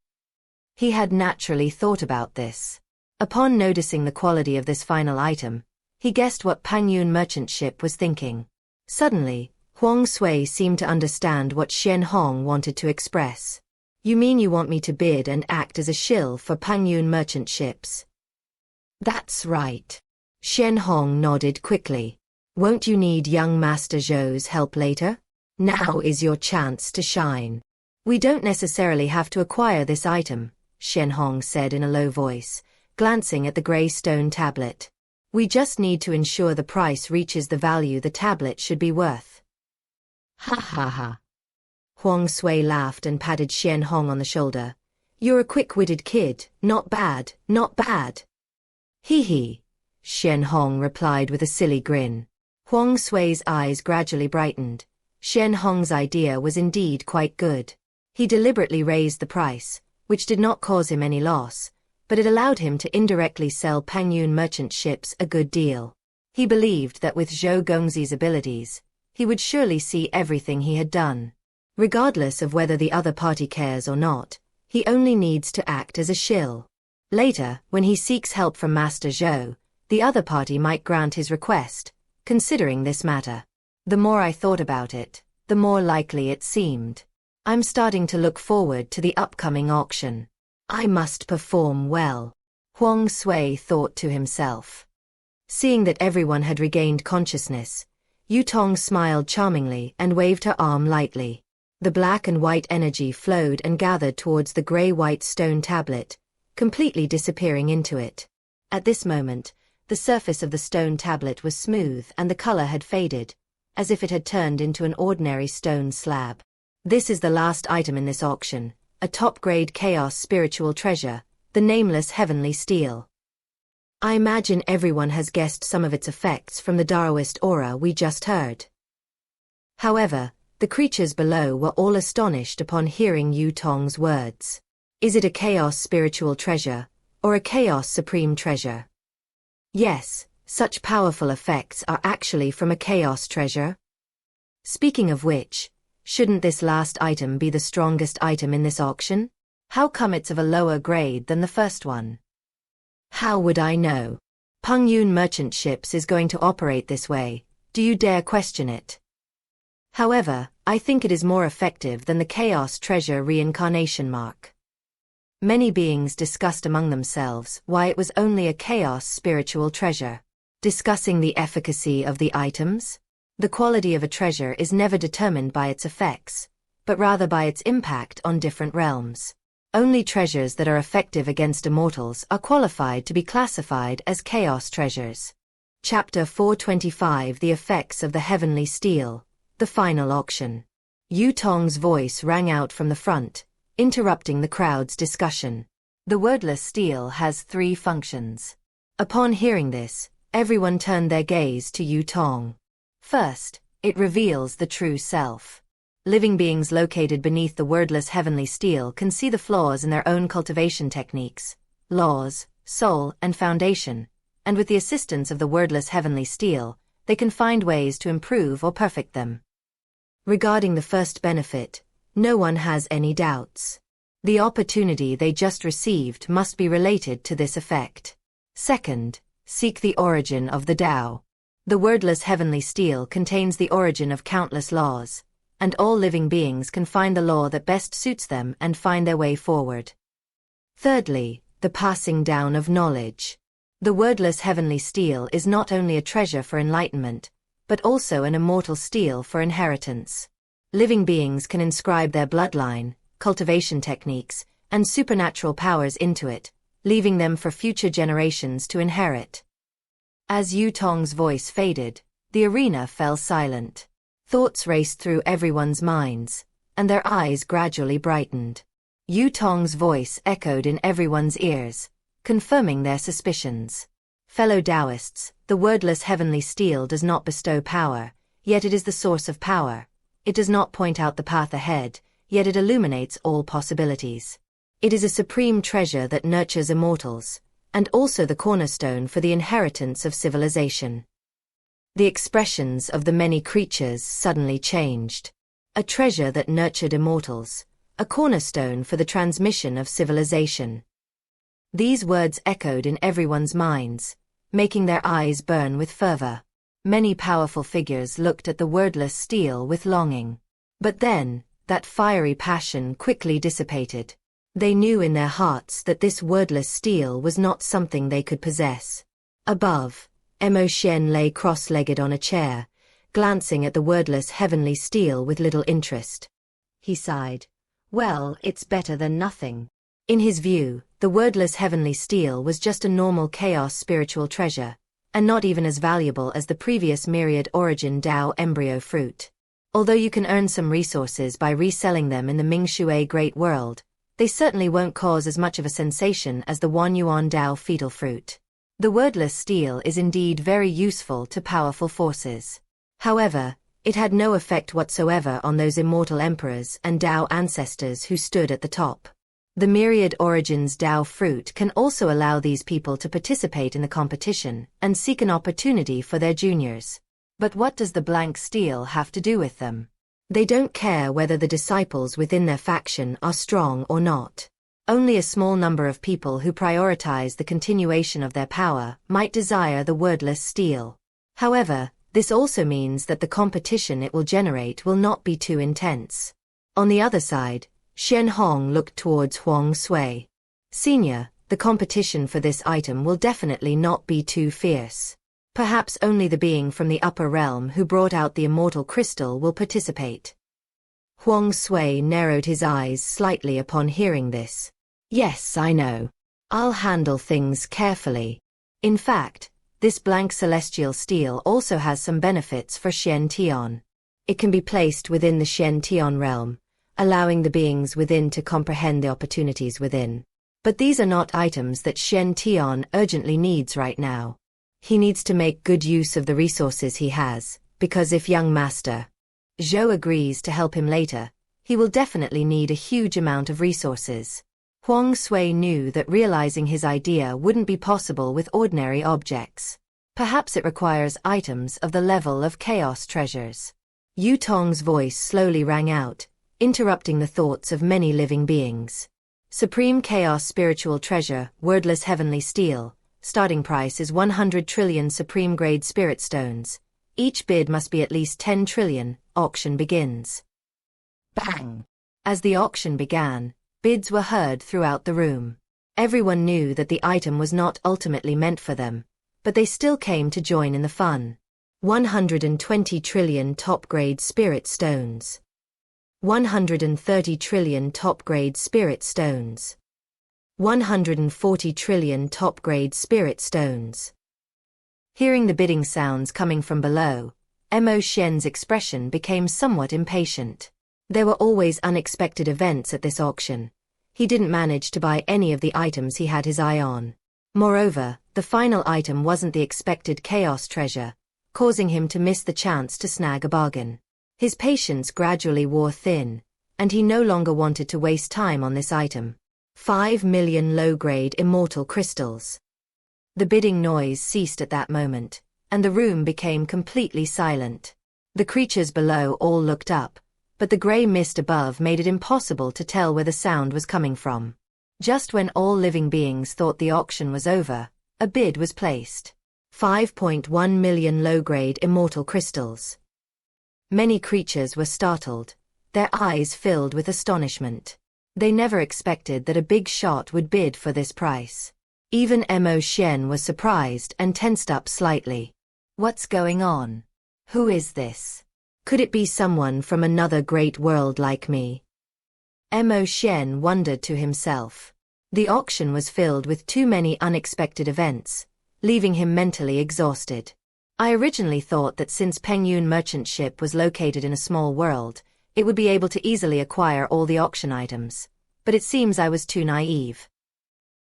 He had naturally thought about this. Upon noticing the quality of this final item, he guessed what Pengyun merchant ship was thinking. Suddenly, Huang Sui seemed to understand what Shen Hong wanted to express. "You mean you want me to bid and act as a shill for Pengyun merchant ships?" "That's right." Shen Hong nodded quickly. "Won't you need young Master Zhou's help later? Now is your chance to shine." "We don't necessarily have to acquire this item," Shen Hong said in a low voice, glancing at the grey stone tablet. "We just need to ensure the price reaches the value the tablet should be worth." "Ha ha ha." Huang Sui laughed and patted Shen Hong on the shoulder. "You're a quick-witted kid, not bad, not bad." "Hee hee," Shen Hong replied with a silly grin. Huang Sui's eyes gradually brightened. Shen Hong's idea was indeed quite good. He deliberately raised the price, which did not cause him any loss, but it allowed him to indirectly sell Pengyun merchant ships a good deal. He believed that with Zhou Gongzi's abilities, he would surely see everything he had done. Regardless of whether the other party cares or not, he only needs to act as a shill. Later, when he seeks help from Master Zhou, the other party might grant his request, considering this matter. The more I thought about it, the more likely it seemed. I'm starting to look forward to the upcoming auction. I must perform well, Huang Sui thought to himself. Seeing that everyone had regained consciousness, Yu Tong smiled charmingly and waved her arm lightly. The black and white energy flowed and gathered towards the grey-white stone tablet, completely disappearing into it. At this moment, the surface of the stone tablet was smooth and the color had faded, as if it had turned into an ordinary stone slab. This is the last item in this auction, a top-grade chaos spiritual treasure, the nameless heavenly steel. I imagine everyone has guessed some of its effects from the Taoist aura we just heard. However, the creatures below were all astonished upon hearing Yu Tong's words. Is it a chaos spiritual treasure, or a chaos supreme treasure? Yes, such powerful effects are actually from a chaos treasure. Speaking of which, shouldn't this last item be the strongest item in this auction? How come it's of a lower grade than the first one? How would I know? Pengyun merchant ships is going to operate this way, do you dare question it? However, I think it is more effective than the chaos treasure reincarnation mark. Many beings discussed among themselves why it was only a chaos spiritual treasure. Discussing the efficacy of the items? The quality of a treasure is never determined by its effects, but rather by its impact on different realms. Only treasures that are effective against immortals are qualified to be classified as chaos treasures. Chapter 425 The Effects of the Heavenly Steel, the Final Auction. Yu Tong's voice rang out from the front, interrupting the crowd's discussion. The wordless steel has 3 functions. Upon hearing this, everyone turned their gaze to Yu Tong. First, it reveals the true self. Living beings located beneath the wordless heavenly steel can see the flaws in their own cultivation techniques, laws, soul, and foundation, and with the assistance of the wordless heavenly steel, they can find ways to improve or perfect them. Regarding the first benefit, no one has any doubts. The opportunity they just received must be related to this effect. Second, seek the origin of the Tao. The wordless heavenly steel contains the origin of countless laws, and all living beings can find the law that best suits them and find their way forward. Thirdly, the passing down of knowledge. The wordless heavenly steel is not only a treasure for enlightenment, but also an immortal steel for inheritance. Living beings can inscribe their bloodline, cultivation techniques, and supernatural powers into it, leaving them for future generations to inherit. As Yu Tong's voice faded, the arena fell silent. Thoughts raced through everyone's minds, and their eyes gradually brightened. Yu Tong's voice echoed in everyone's ears, confirming their suspicions. Fellow Taoists, the wordless heavenly steel does not bestow power, yet it is the source of power. It does not point out the path ahead, yet it illuminates all possibilities. It is a supreme treasure that nurtures immortals, and also the cornerstone for the inheritance of civilization. The expressions of the many creatures suddenly changed. A treasure that nurtured immortals, a cornerstone for the transmission of civilization. These words echoed in everyone's minds, making their eyes burn with fervor. Many powerful figures looked at the wordless steel with longing. But then, that fiery passion quickly dissipated. They knew in their hearts that this wordless steel was not something they could possess. Above, Xiuxian lay cross-legged on a chair, glancing at the wordless heavenly steel with little interest. He sighed. Well, it's better than nothing. In his view, the wordless heavenly steel was just a normal chaos spiritual treasure, and not even as valuable as the previous myriad origin Tao embryo fruit. Although you can earn some resources by reselling them in the Mingshui Great World, they certainly won't cause as much of a sensation as the Wanyuan Tao fetal fruit. The wordless steel is indeed very useful to powerful forces. However, it had no effect whatsoever on those immortal emperors and Tao ancestors who stood at the top. The myriad origins Tao fruit can also allow these people to participate in the competition and seek an opportunity for their juniors. But what does the blank steel have to do with them? They don't care whether the disciples within their faction are strong or not. Only a small number of people who prioritize the continuation of their power might desire the wordless steel. However, this also means that the competition it will generate will not be too intense. On the other side, Shen Hong looked towards Huang Sui. Senior, the competition for this item will definitely not be too fierce. Perhaps only the being from the upper realm who brought out the immortal crystal will participate. Huang Sui narrowed his eyes slightly upon hearing this. Yes, I know. I'll handle things carefully. In fact, this blank celestial steel also has some benefits for Shen Tian. It can be placed within the Shen Tian realm, allowing the beings within to comprehend the opportunities within. But these are not items that Shen Tian urgently needs right now. He needs to make good use of the resources he has, because if young Master Zhou agrees to help him later, he will definitely need a huge amount of resources. Huang Sui knew that realizing his idea wouldn't be possible with ordinary objects. Perhaps it requires items of the level of chaos treasures. Yu Tong's voice slowly rang out, interrupting the thoughts of many living beings. Supreme Chaos Spiritual Treasure, Wordless Heavenly Steel. Starting price is 100 trillion Supreme Grade Spirit Stones. Each bid must be at least 10 trillion. Auction begins. Bang! As the auction began, bids were heard throughout the room. Everyone knew that the item was not ultimately meant for them, but they still came to join in the fun. 120 trillion top-grade Spirit Stones. 130 trillion top-grade Spirit Stones. 140 trillion top-grade Spirit Stones. Hearing the bidding sounds coming from below, Xiuxian's expression became somewhat impatient. There were always unexpected events at this auction. He didn't manage to buy any of the items he had his eye on. Moreover, the final item wasn't the expected chaos treasure, causing him to miss the chance to snag a bargain. His patience gradually wore thin, and he no longer wanted to waste time on this item. 5 million low-grade immortal crystals. The bidding noise ceased at that moment, and the room became completely silent. The creatures below all looked up, but the grey mist above made it impossible to tell where the sound was coming from. Just when all living beings thought the auction was over, a bid was placed. 5.1 million low-grade immortal crystals. Many creatures were startled, their eyes filled with astonishment. They never expected that a big shot would bid for this price. Even Xiuxian was surprised and tensed up slightly. What's going on? Who is this? Could it be someone from another great world like me? Xiuxian wondered to himself. The auction was filled with too many unexpected events, leaving him mentally exhausted. I originally thought that since Pengyun merchant ship was located in a small world, it would be able to easily acquire all the auction items, but it seems I was too naive.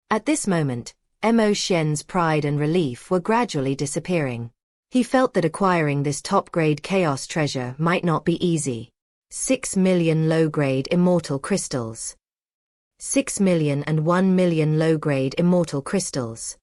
At this moment, Xiuxian's pride and relief were gradually disappearing. He felt that acquiring this top-grade chaos treasure might not be easy. 6 million low-grade immortal crystals. 6 million and 1 million low-grade immortal crystals.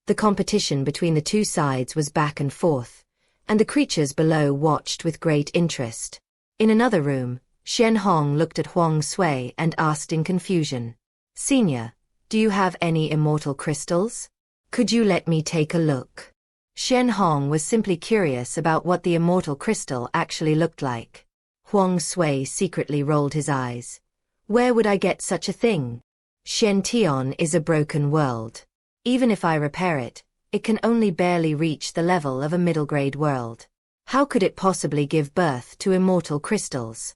The competition between the two sides was back and forth, and the creatures below watched with great interest. In another room, Shen Hong looked at Huang Sui and asked in confusion, "Senior, do you have any immortal crystals? Could you let me take a look?" Shen Hong was simply curious about what the immortal crystal actually looked like. Huang Sui secretly rolled his eyes. "Where would I get such a thing? Shen Tian is a broken world. Even if I repair it, it can only barely reach the level of a middle-grade world. How could it possibly give birth to immortal crystals?"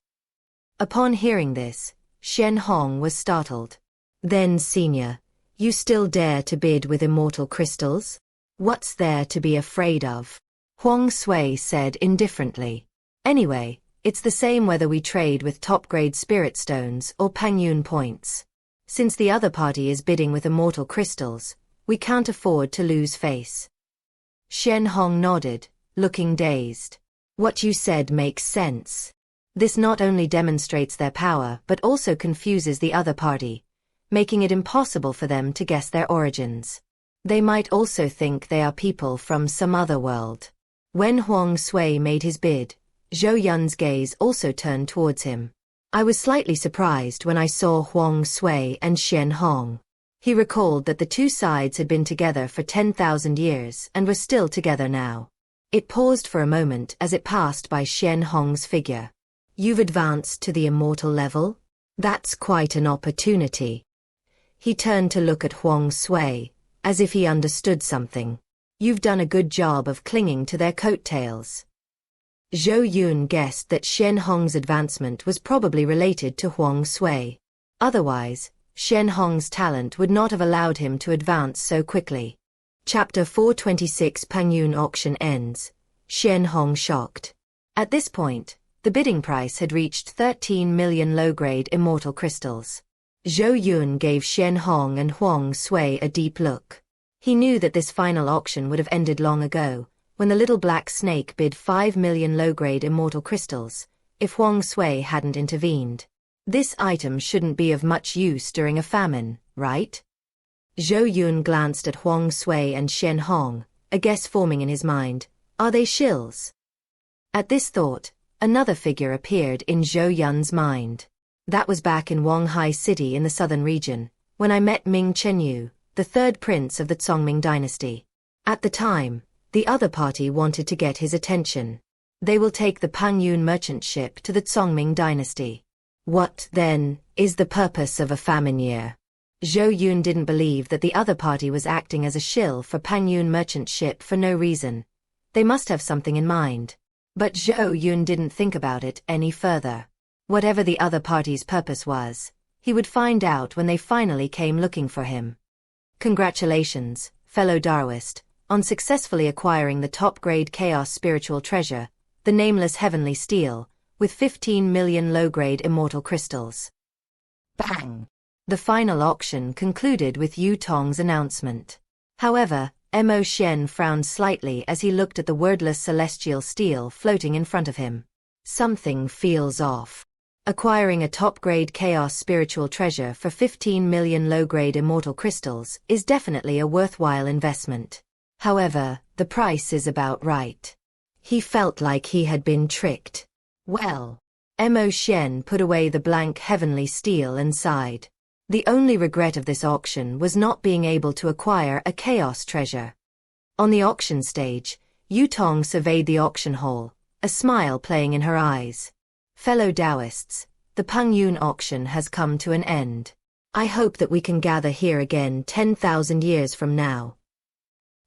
Upon hearing this, Shen Hong was startled. "Then, senior, you still dare to bid with immortal crystals? What's there to be afraid of?" Huang Sui said indifferently. "Anyway, it's the same whether we trade with top-grade spirit stones or Pengyun points. Since the other party is bidding with immortal crystals, we can't afford to lose face." Shen Hong nodded, looking dazed. "What you said makes sense. This not only demonstrates their power but also confuses the other party, making it impossible for them to guess their origins. They might also think they are people from some other world." When Huang Sui made his bid, Zhou Yun's gaze also turned towards him. I was slightly surprised when I saw Huang Sui and Shen Hong. He recalled that the two sides had been together for 10,000 years and were still together now. It paused for a moment as it passed by Shen Hong's figure. "You've advanced to the immortal level? That's quite an opportunity." He turned to look at Huang Sui, as if he understood something. "You've done a good job of clinging to their coattails." Zhou Yun guessed that Shen Hong's advancement was probably related to Huang Sui. Otherwise, Shen Hong's talent would not have allowed him to advance so quickly. Chapter 426 Pengyun auction ends. Shen Hong shocked. At this point, the bidding price had reached 13 million low-grade immortal crystals. Zhou Yun gave Shen Hong and Huang Sui a deep look. He knew that this final auction would have ended long ago, when the little black snake bid 5 million low-grade immortal crystals, if Huang Sui hadn't intervened. This item shouldn't be of much use during a famine, right? Zhou Yun glanced at Huang Sui and Shen Hong, a guess forming in his mind. Are they shills? At this thought, another figure appeared in Zhou Yun's mind. That was back in Wanghai City in the southern region, when I met Ming Chenyu, the third prince of the Zongming dynasty. At the time, the other party wanted to get his attention. They will take the Pengyun merchant ship to the Zongming dynasty. What, then, is the purpose of a famine year? Zhou Yun didn't believe that the other party was acting as a shill for Pengyun merchant ship for no reason. They must have something in mind. But Zhou Yun didn't think about it any further. Whatever the other party's purpose was, he would find out when they finally came looking for him. Congratulations, fellow Daoist, on successfully acquiring the top-grade chaos spiritual treasure, the nameless heavenly steel, with 15 million low-grade immortal crystals. Bang! The final auction concluded with Yu Tong's announcement. However, Mo Xian frowned slightly as he looked at the wordless celestial steel floating in front of him. Something feels off. Acquiring a top-grade chaos spiritual treasure for 15 million low-grade immortal crystals is definitely a worthwhile investment. However, the price is about right. He felt like he had been tricked. Well. Mo Xian put away the blank heavenly steel and sighed. The only regret of this auction was not being able to acquire a chaos treasure. On the auction stage, Yu Tong surveyed the auction hall, a smile playing in her eyes. Fellow Taoists, the Pengyun auction has come to an end. I hope that we can gather here again 10,000 years from now.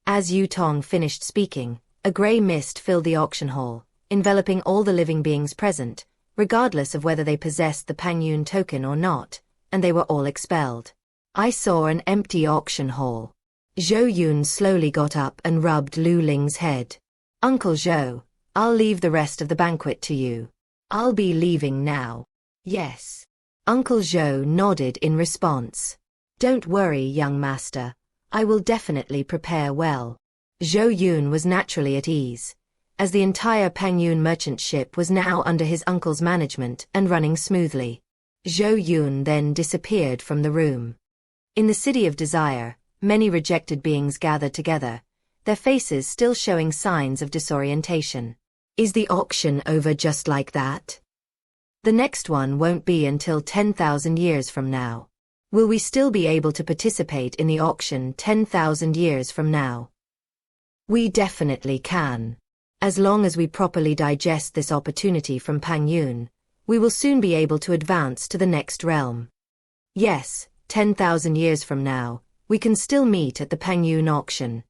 As Yu Tong finished speaking, a grey mist filled the auction hall, enveloping all the living beings present, regardless of whether they possessed the Pengyun Token or not, and they were all expelled. I saw an empty auction hall. Zhou Yun slowly got up and rubbed Lu Ling's head. Uncle Zhou, I'll leave the rest of the banquet to you. I'll be leaving now. Yes. Uncle Zhou nodded in response. Don't worry, young master. I will definitely prepare well. Zhou Yun was naturally at ease, as the entire Pengyun merchant ship was now under his uncle's management and running smoothly. Zhou Yun then disappeared from the room. In the City of Desire, many rejected beings gathered together, their faces still showing signs of disorientation. Is the auction over just like that? The next one won't be until 10,000 years from now. Will we still be able to participate in the auction 10,000 years from now? We definitely can. As long as we properly digest this opportunity from Pengyun, we will soon be able to advance to the next realm. Yes, 10,000 years from now, we can still meet at the Pengyun auction.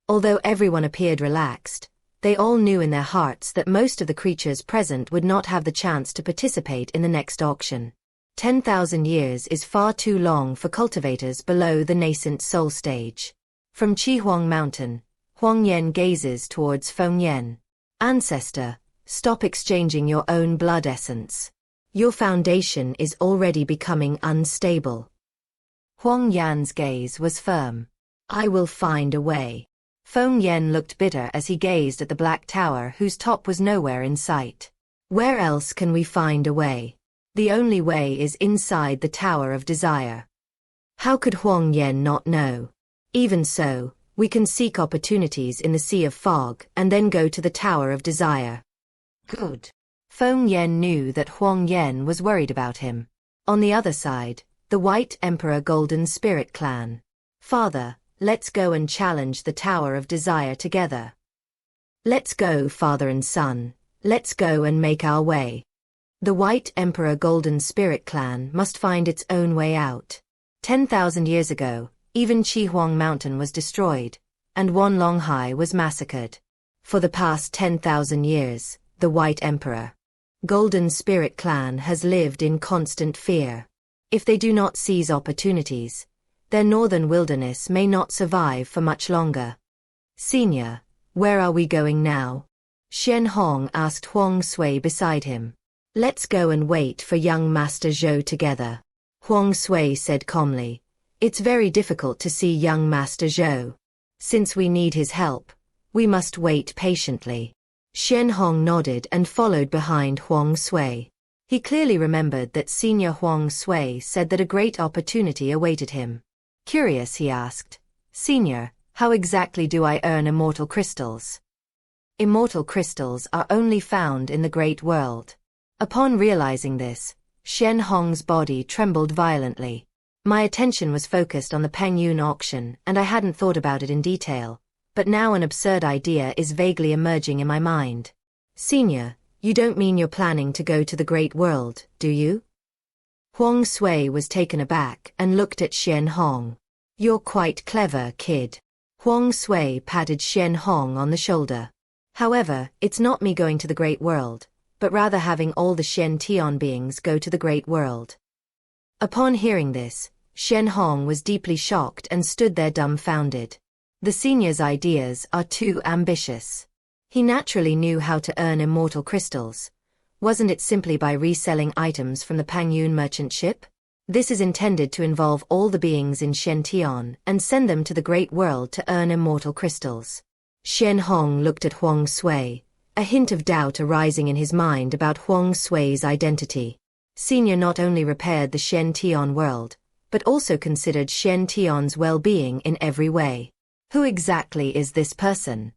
Although everyone appeared relaxed, they all knew in their hearts that most of the creatures present would not have the chance to participate in the next auction. 10,000 years is far too long for cultivators below the nascent soul stage. From Qihuang Mountain, Huang Yan gazes towards Feng Yan. Ancestor, stop exchanging your own blood essence. Your foundation is already becoming unstable. Huang Yan's gaze was firm. I will find a way. Feng Yan looked bitter as he gazed at the black tower whose top was nowhere in sight. Where else can we find a way? The only way is inside the Tower of Desire. How could Huang Yan not know? Even so, we can seek opportunities in the Sea of Fog and then go to the Tower of Desire. Good. Feng Yan knew that Huang Yan was worried about him. On the other side, the White Emperor Golden Spirit Clan. Father, let's go and challenge the Tower of Desire together. Let's go, father and son. Let's go and make our way. The White Emperor Golden Spirit Clan must find its own way out. 10,000 years ago, even Qihuang Mountain was destroyed, and Wanlonghai was massacred. For the past 10,000 years, the White Emperor Golden Spirit Clan has lived in constant fear. If they do not seize opportunities, their northern wilderness may not survive for much longer. Senior, where are we going now? Xian Hong asked Huang Sui beside him. Let's go and wait for young Master Zhou together. Huang Sui said calmly. It's very difficult to see young Master Zhou. Since we need his help, we must wait patiently. Xian Hong nodded and followed behind Huang Sui. He clearly remembered that Senior Huang Sui said that a great opportunity awaited him. Curious, he asked. Senior, how exactly do I earn immortal crystals? Immortal crystals are only found in the Great World. Upon realizing this, Xian Hong's body trembled violently. My attention was focused on the Pengyun auction and I hadn't thought about it in detail, but now an absurd idea is vaguely emerging in my mind. Senior, you don't mean you're planning to go to the Great World, do you? Huang Sui was taken aback and looked at Xian Hong. You're quite clever, kid. Huang Sui patted Xian Hong on the shoulder. However, it's not me going to the Great World, but rather having all the Shen Tian beings go to the Great World. Upon hearing this, Xian Hong was deeply shocked and stood there dumbfounded. The senior's ideas are too ambitious. He naturally knew how to earn immortal crystals. Wasn't it simply by reselling items from the Pengyun merchant ship? This is intended to involve all the beings in Shen and send them to the great world to earn immortal crystals. Shen Hong looked at Huang Sui, a hint of doubt arising in his mind about Huang Sui's identity. Senior not only repaired the Shen world, but also considered Shen well-being in every way. Who exactly is this person?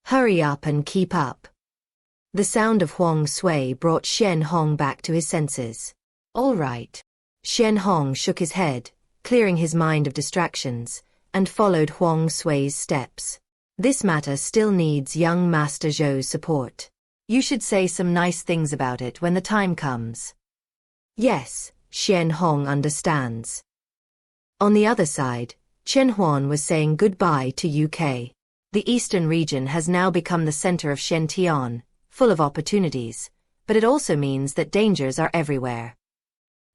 Hurry up and keep up. The sound of Huang Sui brought Shen Hong back to his senses. All right. Shen Hong shook his head, clearing his mind of distractions, and followed Huang Sui's steps. This matter still needs young Master Zhou's support. You should say some nice things about it when the time comes. Yes, Shen Hong understands. On the other side, Chen Huan was saying goodbye to UK. The eastern region has now become the center of Shen full of opportunities, but it also means that dangers are everywhere.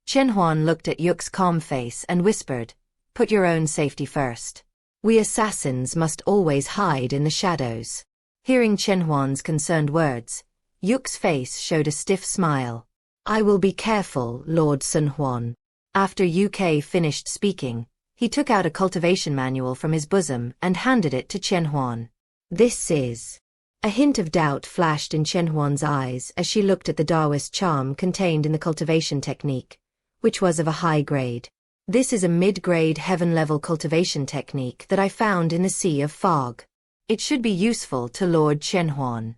Chen Huan looked at Yuk's calm face and whispered, "Put your own safety first. We assassins must always hide in the shadows." Hearing Chen Huan's concerned words, Yuk's face showed a stiff smile. "I will be careful, Lord Sun Huan." After UK finished speaking, he took out a cultivation manual from his bosom and handed it to Chen Huan. This is... A hint of doubt flashed in Chen Huan's eyes as she looked at the Taoist charm contained in the cultivation technique, which was of a high grade. "This is a mid-grade heaven-level cultivation technique that I found in the Sea of Fog. It should be useful to Lord Chen Huan."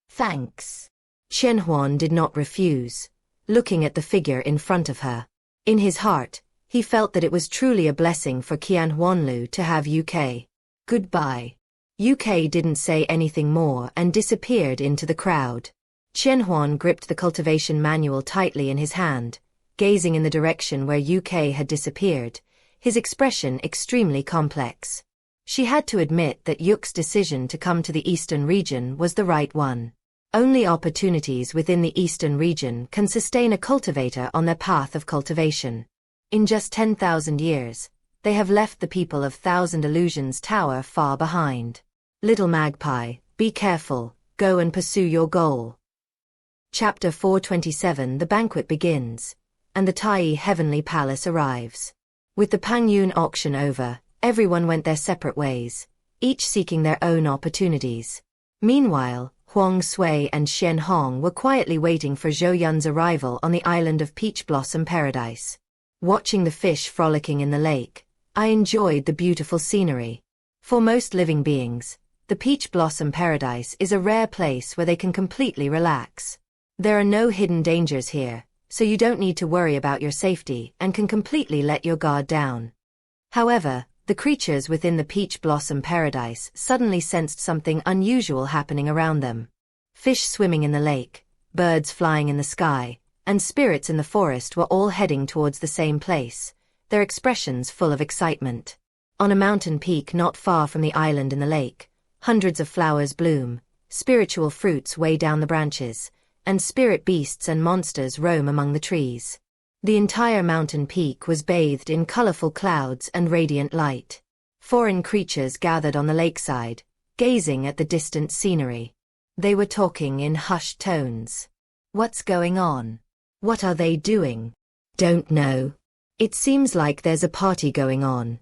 "Thanks." Chen Huan did not refuse, looking at the figure in front of her. In his heart, he felt that it was truly a blessing for Qian Huanlu to have UK. "Goodbye." UK didn't say anything more and disappeared into the crowd. Chen Huan gripped the cultivation manual tightly in his hand, gazing in the direction where UK had disappeared, his expression extremely complex. She had to admit that Yuk's decision to come to the eastern region was the right one. Only opportunities within the eastern region can sustain a cultivator on their path of cultivation. In just 10,000 years, they have left the people of Thousand Illusions Tower far behind. Little magpie, be careful, go and pursue your goal. Chapter 427. The banquet begins, and the Tai Heavenly Palace arrives. With the Pengyun auction over, everyone went their separate ways, each seeking their own opportunities. Meanwhile, Huang Sui and Shen Hong were quietly waiting for Zhou Yun's arrival on the island of Peach Blossom Paradise. Watching the fish frolicking in the lake, I enjoyed the beautiful scenery. For most living beings, the Peach Blossom Paradise is a rare place where they can completely relax. There are no hidden dangers here, so you don't need to worry about your safety and can completely let your guard down. However, the creatures within the Peach Blossom Paradise suddenly sensed something unusual happening around them. Fish swimming in the lake, birds flying in the sky, and spirits in the forest were all heading towards the same place, their expressions full of excitement. On a mountain peak not far from the island in the lake, hundreds of flowers bloom, spiritual fruits weigh down the branches, and spirit beasts and monsters roam among the trees. The entire mountain peak was bathed in colorful clouds and radiant light. Foreign creatures gathered on the lakeside, gazing at the distant scenery. They were talking in hushed tones. "What's going on? What are they doing?" "Don't know. It seems like there's a party going on."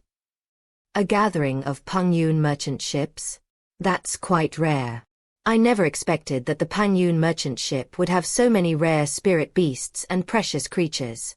"A gathering of Pengyun merchant ships? That's quite rare. I never expected that the Pengyun merchant ship would have so many rare spirit beasts and precious creatures."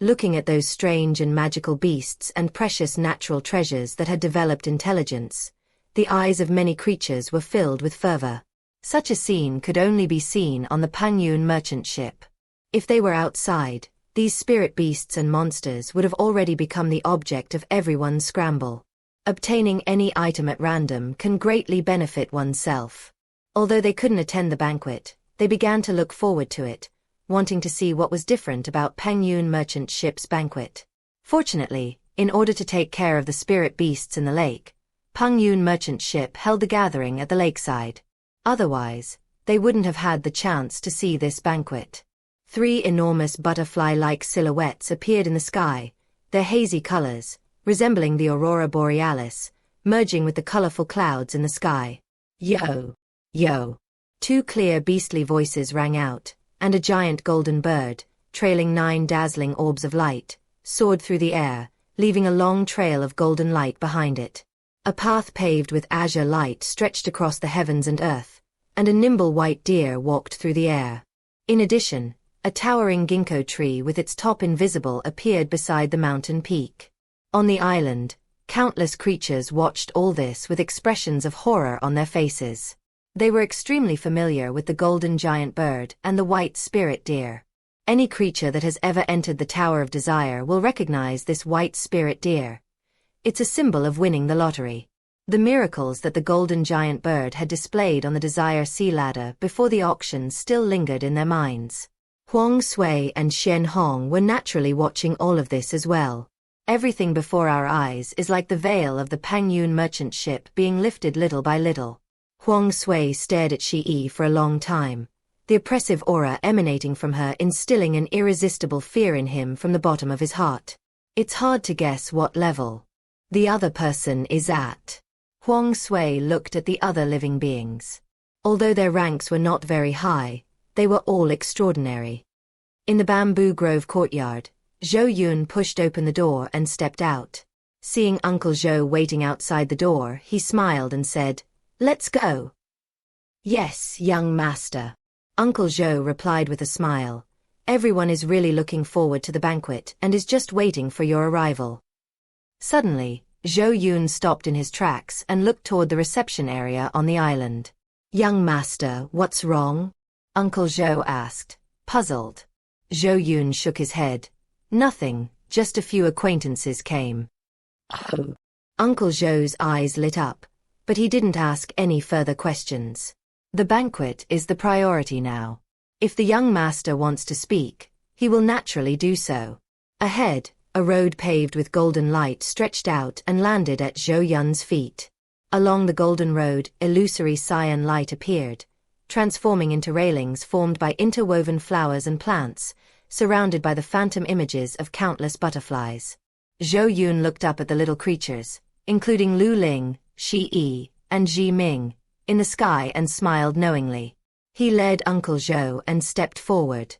Looking at those strange and magical beasts and precious natural treasures that had developed intelligence, the eyes of many creatures were filled with fervor. Such a scene could only be seen on the Pengyun merchant ship. If they were outside, these spirit beasts and monsters would have already become the object of everyone's scramble. Obtaining any item at random can greatly benefit oneself. Although they couldn't attend the banquet, they began to look forward to it, wanting to see what was different about Pengyun merchant ship's banquet. Fortunately, in order to take care of the spirit beasts in the lake, Pengyun merchant ship held the gathering at the lakeside. Otherwise, they wouldn't have had the chance to see this banquet. 3 enormous butterfly-like silhouettes appeared in the sky, their hazy colors, resembling the aurora borealis, merging with the colorful clouds in the sky. "Yo! Yo! Two clear beastly voices rang out, and a giant golden bird, trailing 9 dazzling orbs of light, soared through the air, leaving a long trail of golden light behind it. A path paved with azure light stretched across the heavens and earth, and a nimble white deer walked through the air. In addition, a towering ginkgo tree with its top invisible appeared beside the mountain peak. On the island, countless creatures watched all this with expressions of horror on their faces. They were extremely familiar with the golden giant bird and the white spirit deer. Any creature that has ever entered the Tower of Desire will recognize this white spirit deer. It's a symbol of winning the lottery. The miracles that the golden giant bird had displayed on the Desire Sea Ladder before the auction still lingered in their minds. Huang Sui and Xian Hong were naturally watching all of this as well. Everything before our eyes is like the veil of the Pengyun merchant ship being lifted little by little. Huang Sui stared at Shi for a long time, the oppressive aura emanating from her instilling an irresistible fear in him from the bottom of his heart. It's hard to guess what level the other person is at. Huang Sui looked at the other living beings. Although their ranks were not very high, they were all extraordinary. In the bamboo grove courtyard, Zhou Yun pushed open the door and stepped out. Seeing Uncle Zhou waiting outside the door, he smiled and said, "Let's go." "Yes, young master." Uncle Zhou replied with a smile. "Everyone is really looking forward to the banquet and is just waiting for your arrival." Suddenly, Zhou Yun stopped in his tracks and looked toward the reception area on the island. "Young master, what's wrong?" Uncle Zhou asked, puzzled. Zhou Yun shook his head. "Nothing, just a few acquaintances came." Oh. Uncle Zhou's eyes lit up, but he didn't ask any further questions. The banquet is the priority now. If the young master wants to speak, he will naturally do so. Ahead, a road paved with golden light stretched out and landed at Zhou Yun's feet. Along the golden road, illusory cyan light appeared, transforming into railings formed by interwoven flowers and plants, surrounded by the phantom images of countless butterflies. Zhou Yun looked up at the little creatures, including Lu Ling, Shi Yi, and Ji Ming, in the sky and smiled knowingly. He led Uncle Zhou and stepped forward.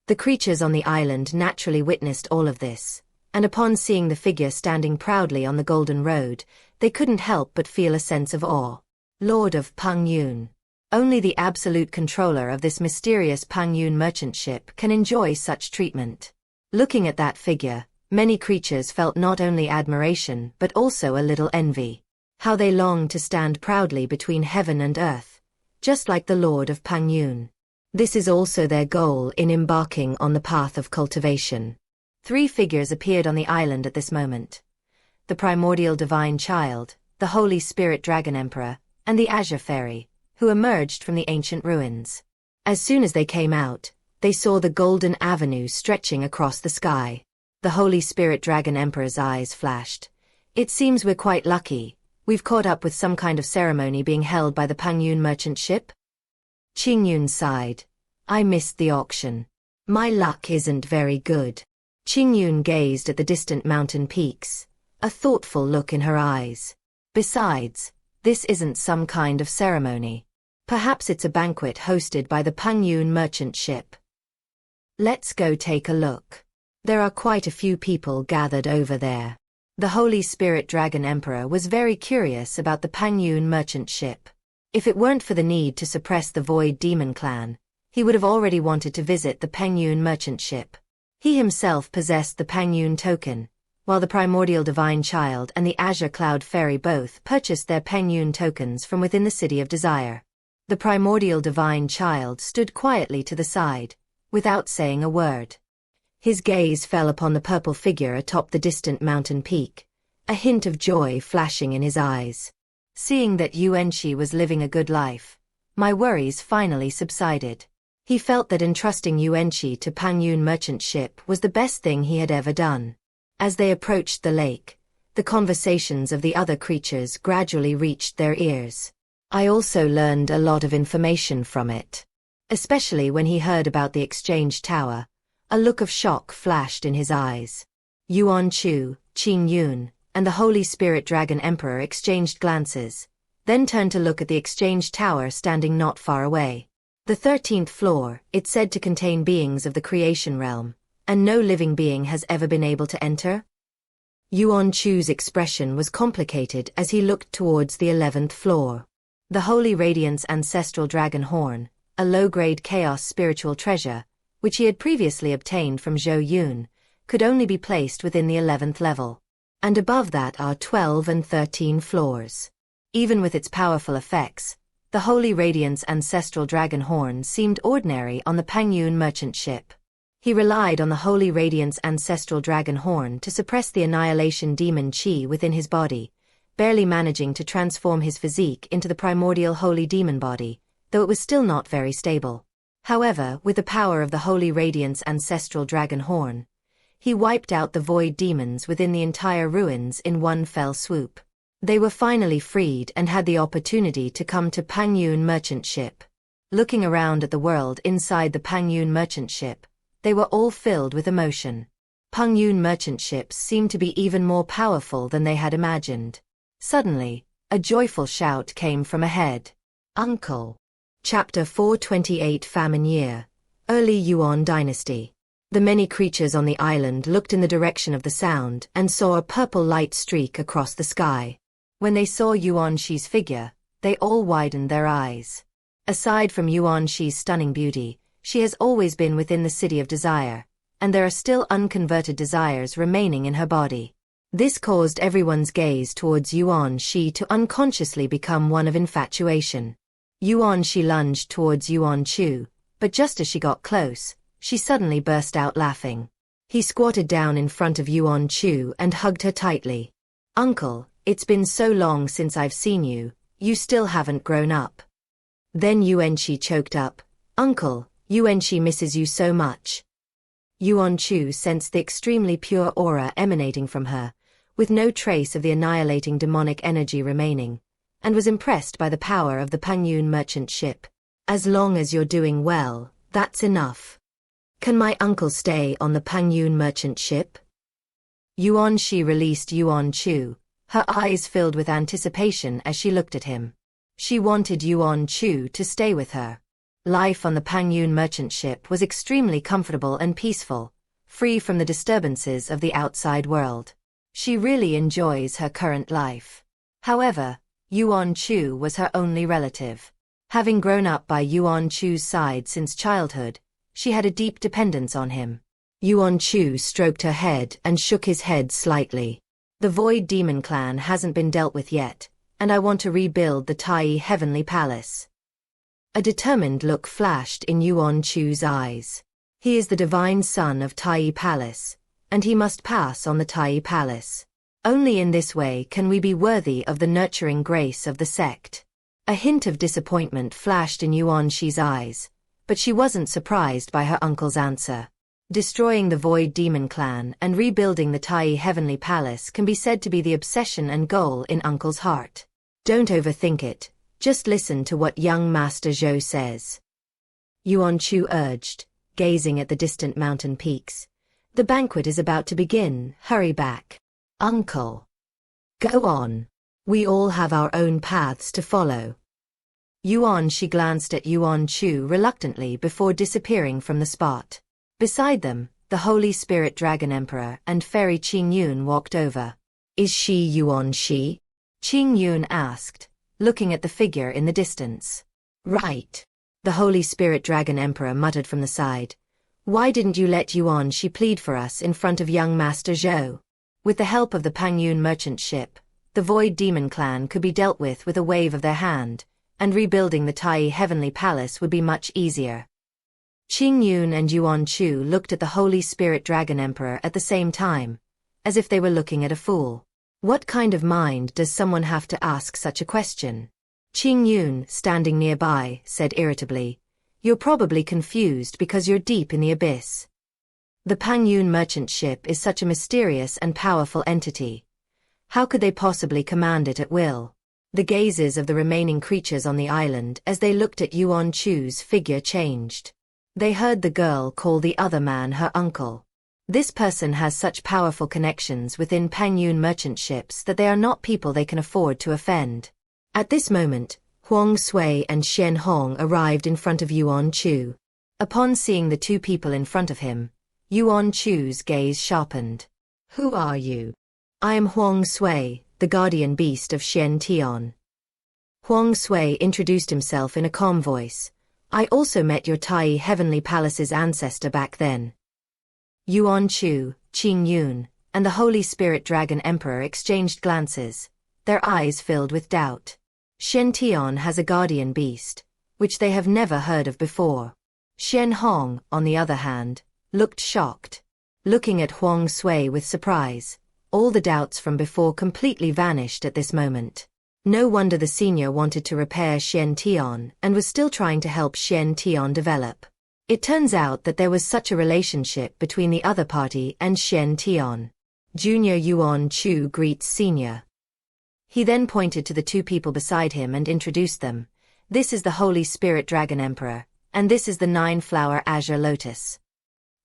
The creatures on the island naturally witnessed all of this, and upon seeing the figure standing proudly on the golden road, they couldn't help but feel a sense of awe. Lord of Pengyun. Only the absolute controller of this mysterious Pengyun merchant ship can enjoy such treatment. Looking at that figure, many creatures felt not only admiration but also a little envy. How they longed to stand proudly between heaven and earth, just like the Lord of Pengyun. This is also their goal in embarking on the path of cultivation. 3 figures appeared on the island at this moment. The primordial divine child, the Holy Spirit Dragon Emperor, and the Azure Fairy, who emerged from the ancient ruins. As soon as they came out, they saw the golden avenue stretching across the sky. The Holy Spirit Dragon Emperor's eyes flashed. "It seems we're quite lucky. We've caught up with some kind of ceremony being held by the Pengyun merchant ship." Qingyun sighed. "I missed the auction. My luck isn't very good." Qingyun gazed at the distant mountain peaks, a thoughtful look in her eyes. "Besides, this isn't some kind of ceremony. Perhaps it's a banquet hosted by the Pengyun merchant ship. Let's go take a look. There are quite a few people gathered over there." The Holy Spirit Dragon Emperor was very curious about the Pengyun merchant ship. If it weren't for the need to suppress the Void Demon clan, he would have already wanted to visit the Pengyun merchant ship. He himself possessed the Pengyun Token, while the Primordial Divine Child and the Azure Cloud Fairy both purchased their Pengyun tokens from within the City of Desire. The Primordial Divine Child stood quietly to the side, without saying a word. His gaze fell upon the purple figure atop the distant mountain peak, a hint of joy flashing in his eyes. Seeing that Yuanqi was living a good life, my worries finally subsided. He felt that entrusting Yuanqi to Pengyun merchant ship was the best thing he had ever done. As they approached the lake, the conversations of the other creatures gradually reached their ears. I also learned a lot of information from it. Especially when he heard about the exchange tower, a look of shock flashed in his eyes. Yuan Chu, Qin Yun, and the Holy Spirit Dragon Emperor exchanged glances, then turned to look at the exchange tower standing not far away. The 13th floor, it's said to contain beings of the creation realm, and no living being has ever been able to enter? Yuan Chu's expression was complicated as he looked towards the 11th floor. The Holy Radiance Ancestral Dragon Horn, a low-grade chaos spiritual treasure, which he had previously obtained from Zhou Yun, could only be placed within the 11th level. And above that are 12 and 13 floors. Even with its powerful effects, the Holy Radiance Ancestral Dragon Horn seemed ordinary on the Pengyun merchant ship. He relied on the Holy Radiance Ancestral Dragon Horn to suppress the annihilation demon chi within his body, barely managing to transform his physique into the primordial holy demon body, though it was still not very stable. However, with the power of the Holy Radiance Ancestral Dragon Horn, he wiped out the void demons within the entire ruins in one fell swoop. They were finally freed and had the opportunity to come to Pengyun merchant ship. Looking around at the world inside the Pengyun merchant ship, they were all filled with emotion. Pengyun merchant ships seemed to be even more powerful than they had imagined. Suddenly, a joyful shout came from ahead. Uncle. Chapter 428 Famine Year. Early Yuan Dynasty. The many creatures on the island looked in the direction of the sound and saw a purple light streak across the sky. When they saw Yuan Shi's figure, they all widened their eyes. Aside from Yuan Shi's stunning beauty, she has always been within the City of Desire, and there are still unconverted desires remaining in her body. This caused everyone's gaze towards Yuan Shi to unconsciously become one of infatuation. Yuan Shi lunged towards Yuan Chu, but just as she got close, she suddenly burst out laughing. He squatted down in front of Yuan Chu and hugged her tightly. Uncle, it's been so long since I've seen you, you still haven't grown up. Then Yuan Shi choked up. Uncle, Yuan Shi misses you so much. Yuan Chu sensed the extremely pure aura emanating from her, with no trace of the annihilating demonic energy remaining, and was impressed by the power of the Pengyun merchant ship. As long as you're doing well, that's enough. Can my uncle stay on the Pengyun merchant ship? Yuan Shi released Yuan Chu, her eyes filled with anticipation as she looked at him. She wanted Yuan Chu to stay with her. Life on the Pengyun merchant ship was extremely comfortable and peaceful, free from the disturbances of the outside world. She really enjoys her current life. However, Yuan Chu was her only relative. Having grown up by Yuan Chu's side since childhood, she had a deep dependence on him. Yuan Chu stroked her head and shook his head slightly. The Void Demon clan hasn't been dealt with yet, and I want to rebuild the Tai Heavenly Palace. A determined look flashed in Yuan Chu's eyes. He is the divine son of Tai Palace, and he must pass on the Tai Palace. Only in this way can we be worthy of the nurturing grace of the sect. A hint of disappointment flashed in Yuan Shi's eyes, but she wasn't surprised by her uncle's answer. Destroying the Void Demon clan and rebuilding the Tai Heavenly Palace can be said to be the obsession and goal in uncle's heart. Don't overthink it, just listen to what young Master Zhou says. Yuan Chu urged, gazing at the distant mountain peaks. The banquet is about to begin, hurry back. Uncle. Go on. We all have our own paths to follow. Yuan Shi glanced at Yuan Chu reluctantly before disappearing from the spot. Beside them, the Holy Spirit Dragon Emperor and Fairy Qingyun walked over. Is she Yuan Shi? Qingyun asked, looking at the figure in the distance. Right. The Holy Spirit Dragon Emperor muttered from the side. Why didn't you let Yuan Shi plead for us in front of young Master Zhou? With the help of the Pengyun merchant ship, the Void Demon clan could be dealt with a wave of their hand, and rebuilding the Tai Heavenly Palace would be much easier. Qingyun and Yuan Chu looked at the Holy Spirit Dragon Emperor at the same time, as if they were looking at a fool. What kind of mind does someone have to ask such a question? Qingyun, standing nearby, said irritably, You're probably confused because you're deep in the abyss. The Pengyun merchant ship is such a mysterious and powerful entity. How could they possibly command it at will? The gazes of the remaining creatures on the island as they looked at Yuan Chu's figure changed. They heard the girl call the other man her uncle. This person has such powerful connections within Pengyun merchant ships that they are not people they can afford to offend. At this moment, Huang Sui and Shen Hong arrived in front of Yuan Chu. Upon seeing the two people in front of him, Yuan Chu's gaze sharpened. Who are you? I am Huang Sui, the guardian beast of Shen Tian. Huang Sui introduced himself in a calm voice. I also met your Tai Heavenly Palace's ancestor back then. Yuan Chu, Qing Yun, and the Holy Spirit Dragon Emperor exchanged glances, their eyes filled with doubt. Shen Tian has a guardian beast, which they have never heard of before. Shen Hong, on the other hand, looked shocked. Looking at Huang Sui with surprise, all the doubts from before completely vanished at this moment. No wonder the senior wanted to repair Shen Tian and was still trying to help Shen Tian develop. It turns out that there was such a relationship between the other party and Shen Tian. Junior Yuan Chu greets senior. He then pointed to the two people beside him and introduced them. This is the Holy Spirit Dragon Emperor, and this is the Nine-Flower Azure Lotus.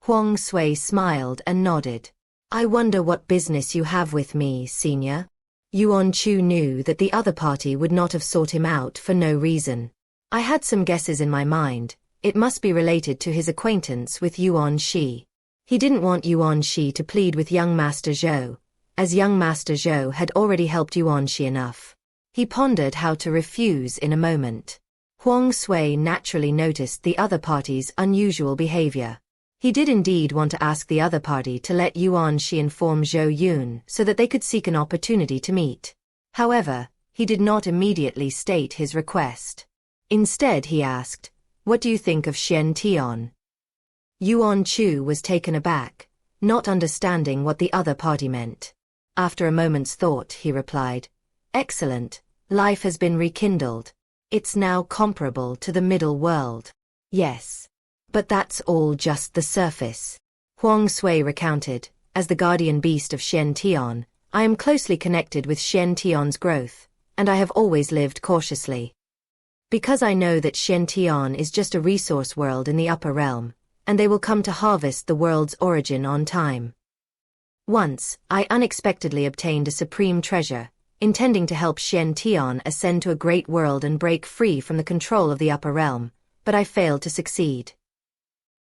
Huang Sui smiled and nodded. I wonder what business you have with me, senior. Yuan Chu knew that the other party would not have sought him out for no reason. I had some guesses in my mind. It must be related to his acquaintance with Yuan Shi. He didn't want Yuan Shi to plead with young Master Zhou, as young Master Zhou had already helped Yuan Shi enough. He pondered how to refuse in a moment. Huang Sui naturally noticed the other party's unusual behavior. He did indeed want to ask the other party to let Yuan Shi inform Zhou Yun so that they could seek an opportunity to meet. However, he did not immediately state his request. Instead he asked, what do you think of Shen Tian? Yuan Chu was taken aback, not understanding what the other party meant. After a moment's thought, he replied, excellent, life has been rekindled. It's now comparable to the middle world. Yes. But that's all just the surface. Huang Sui recounted, as the guardian beast of Shen Tian, I am closely connected with Shen Tian's growth, and I have always lived cautiously. Because I know that Shen Tian is just a resource world in the upper realm, and they will come to harvest the world's origin on time. Once, I unexpectedly obtained a supreme treasure, intending to help Shen Tian ascend to a great world and break free from the control of the upper realm, but I failed to succeed.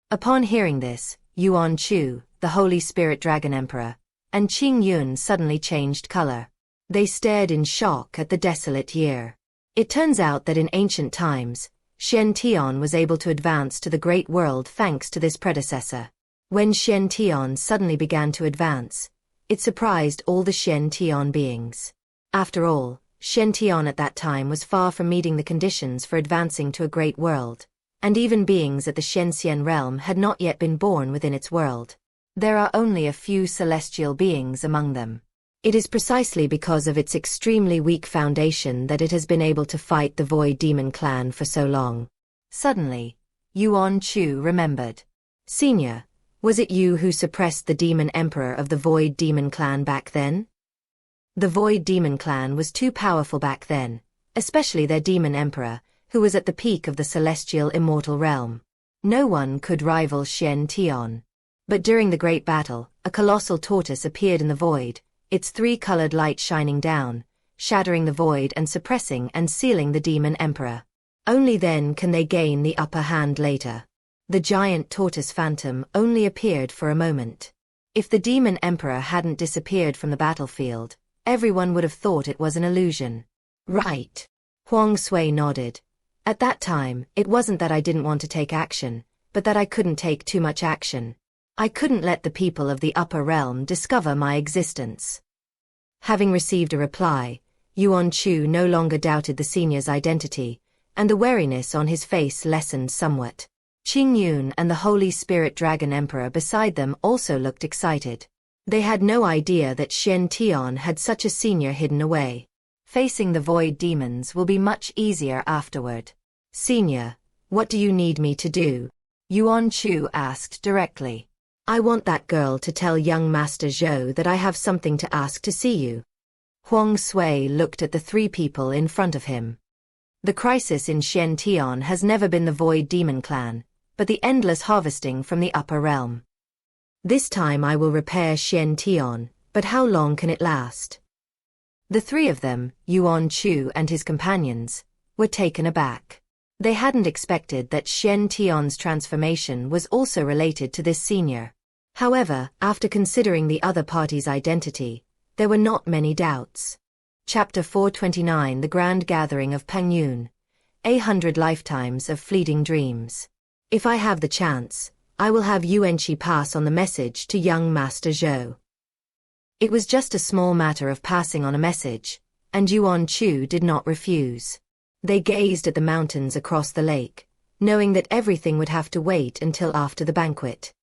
Upon hearing this, Yuan Chu, the Holy Spirit Dragon Emperor, and Qing Yun suddenly changed color. They stared in shock at the desolate year. It turns out that in ancient times, Shen Tian was able to advance to the great world thanks to this predecessor. When Shen Tian suddenly began to advance, it surprised all the Shen Tian beings. After all, Shen Tian at that time was far from meeting the conditions for advancing to a great world, and even beings at the Xiuxian realm had not yet been born within its world. There are only a few celestial beings among them. It is precisely because of its extremely weak foundation that it has been able to fight the Void Demon clan for so long. Suddenly, Yuan Chu remembered. Senior, was it you who suppressed the Demon Emperor of the Void Demon clan back then? The Void Demon clan was too powerful back then, especially their Demon Emperor, who was at the peak of the celestial immortal realm. No one could rival Shen Tian. But during the great battle, a colossal tortoise appeared in the void, its three-colored light shining down, shattering the void and suppressing and sealing the Demon Emperor. Only then can they gain the upper hand later. The giant tortoise phantom only appeared for a moment. If the Demon Emperor hadn't disappeared from the battlefield, everyone would have thought it was an illusion. Right. Huang Sui nodded. At that time, it wasn't that I didn't want to take action, but that I couldn't take too much action. I couldn't let the people of the upper realm discover my existence. Having received a reply, Yuan Chu no longer doubted the senior's identity, and the wariness on his face lessened somewhat. Qing Yun and the Holy Spirit Dragon Emperor beside them also looked excited. They had no idea that Shen Tian had such a senior hidden away. Facing the void demons will be much easier afterward. Senior, what do you need me to do? Yuan Chu asked directly. I want that girl to tell young Master Zhou that I have something to ask to see you. Huang Sui looked at the three people in front of him. The crisis in Shen Tian has never been the Void Demon clan, but the endless harvesting from the upper realm. This time I will repair Shen Tian, but how long can it last? The three of them, Yuan Chu and his companions, were taken aback. They hadn't expected that Shen Tion's transformation was also related to this senior. However, after considering the other party's identity, there were not many doubts. Chapter 429 The Grand Gathering of Pengyun. 100 Lifetimes of Fleeting Dreams. If I have the chance, I will have Yuanqi pass on the message to young Master Zhou. It was just a small matter of passing on a message, and Yuan Chu did not refuse. They gazed at the mountains across the lake, knowing that everything would have to wait until after the banquet.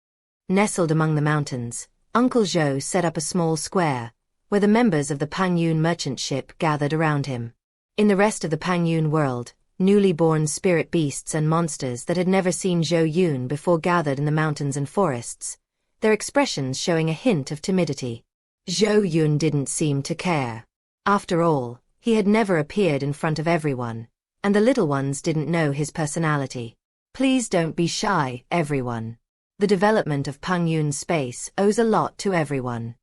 Nestled among the mountains, Uncle Zhou set up a small square, where the members of the Pengyun merchant ship gathered around him. In the rest of the Pengyun world, newly born spirit beasts and monsters that had never seen Zhou Yun before gathered in the mountains and forests, their expressions showing a hint of timidity. Zhou Yun didn't seem to care. After all, he had never appeared in front of everyone, and the little ones didn't know his personality. Please don't be shy, everyone. The development of Pengyun space owes a lot to everyone.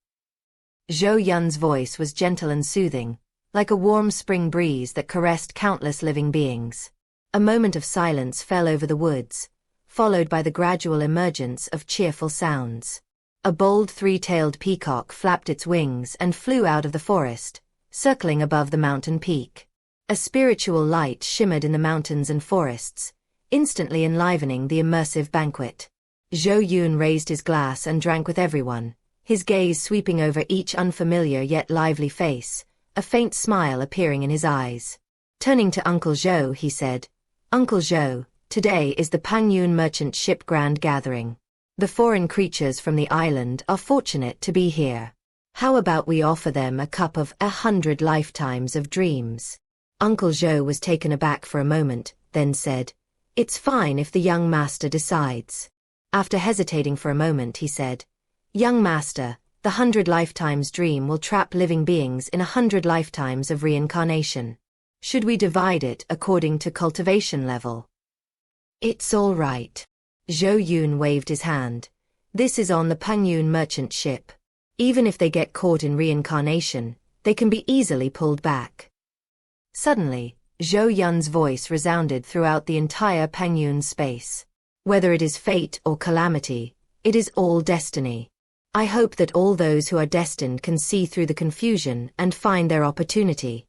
Zhou Yun's voice was gentle and soothing, like a warm spring breeze that caressed countless living beings. A moment of silence fell over the woods, followed by the gradual emergence of cheerful sounds. A bold three-tailed peacock flapped its wings and flew out of the forest, circling above the mountain peak. A spiritual light shimmered in the mountains and forests, instantly enlivening the immersive banquet. Zhou Yun raised his glass and drank with everyone, his gaze sweeping over each unfamiliar yet lively face, a faint smile appearing in his eyes. Turning to Uncle Zhou, he said, "Uncle Zhou, today is the Pengyun merchant ship grand gathering. The foreign creatures from the island are fortunate to be here. How about we offer them a cup of 100 lifetimes of dreams?" Uncle Zhou was taken aback for a moment, then said, "It's fine if the young master decides." After hesitating for a moment, he said, "Young master, the 100 lifetimes dream will trap living beings in 100 lifetimes of reincarnation. Should we divide it according to cultivation level?" "It's all right." Zhou Yun waved his hand. "This is on the Pengyun merchant ship. Even if they get caught in reincarnation, they can be easily pulled back." Suddenly, Zhou Yun's voice resounded throughout the entire Pengyun space. "Whether it is fate or calamity, it is all destiny. I hope that all those who are destined can see through the confusion and find their opportunity."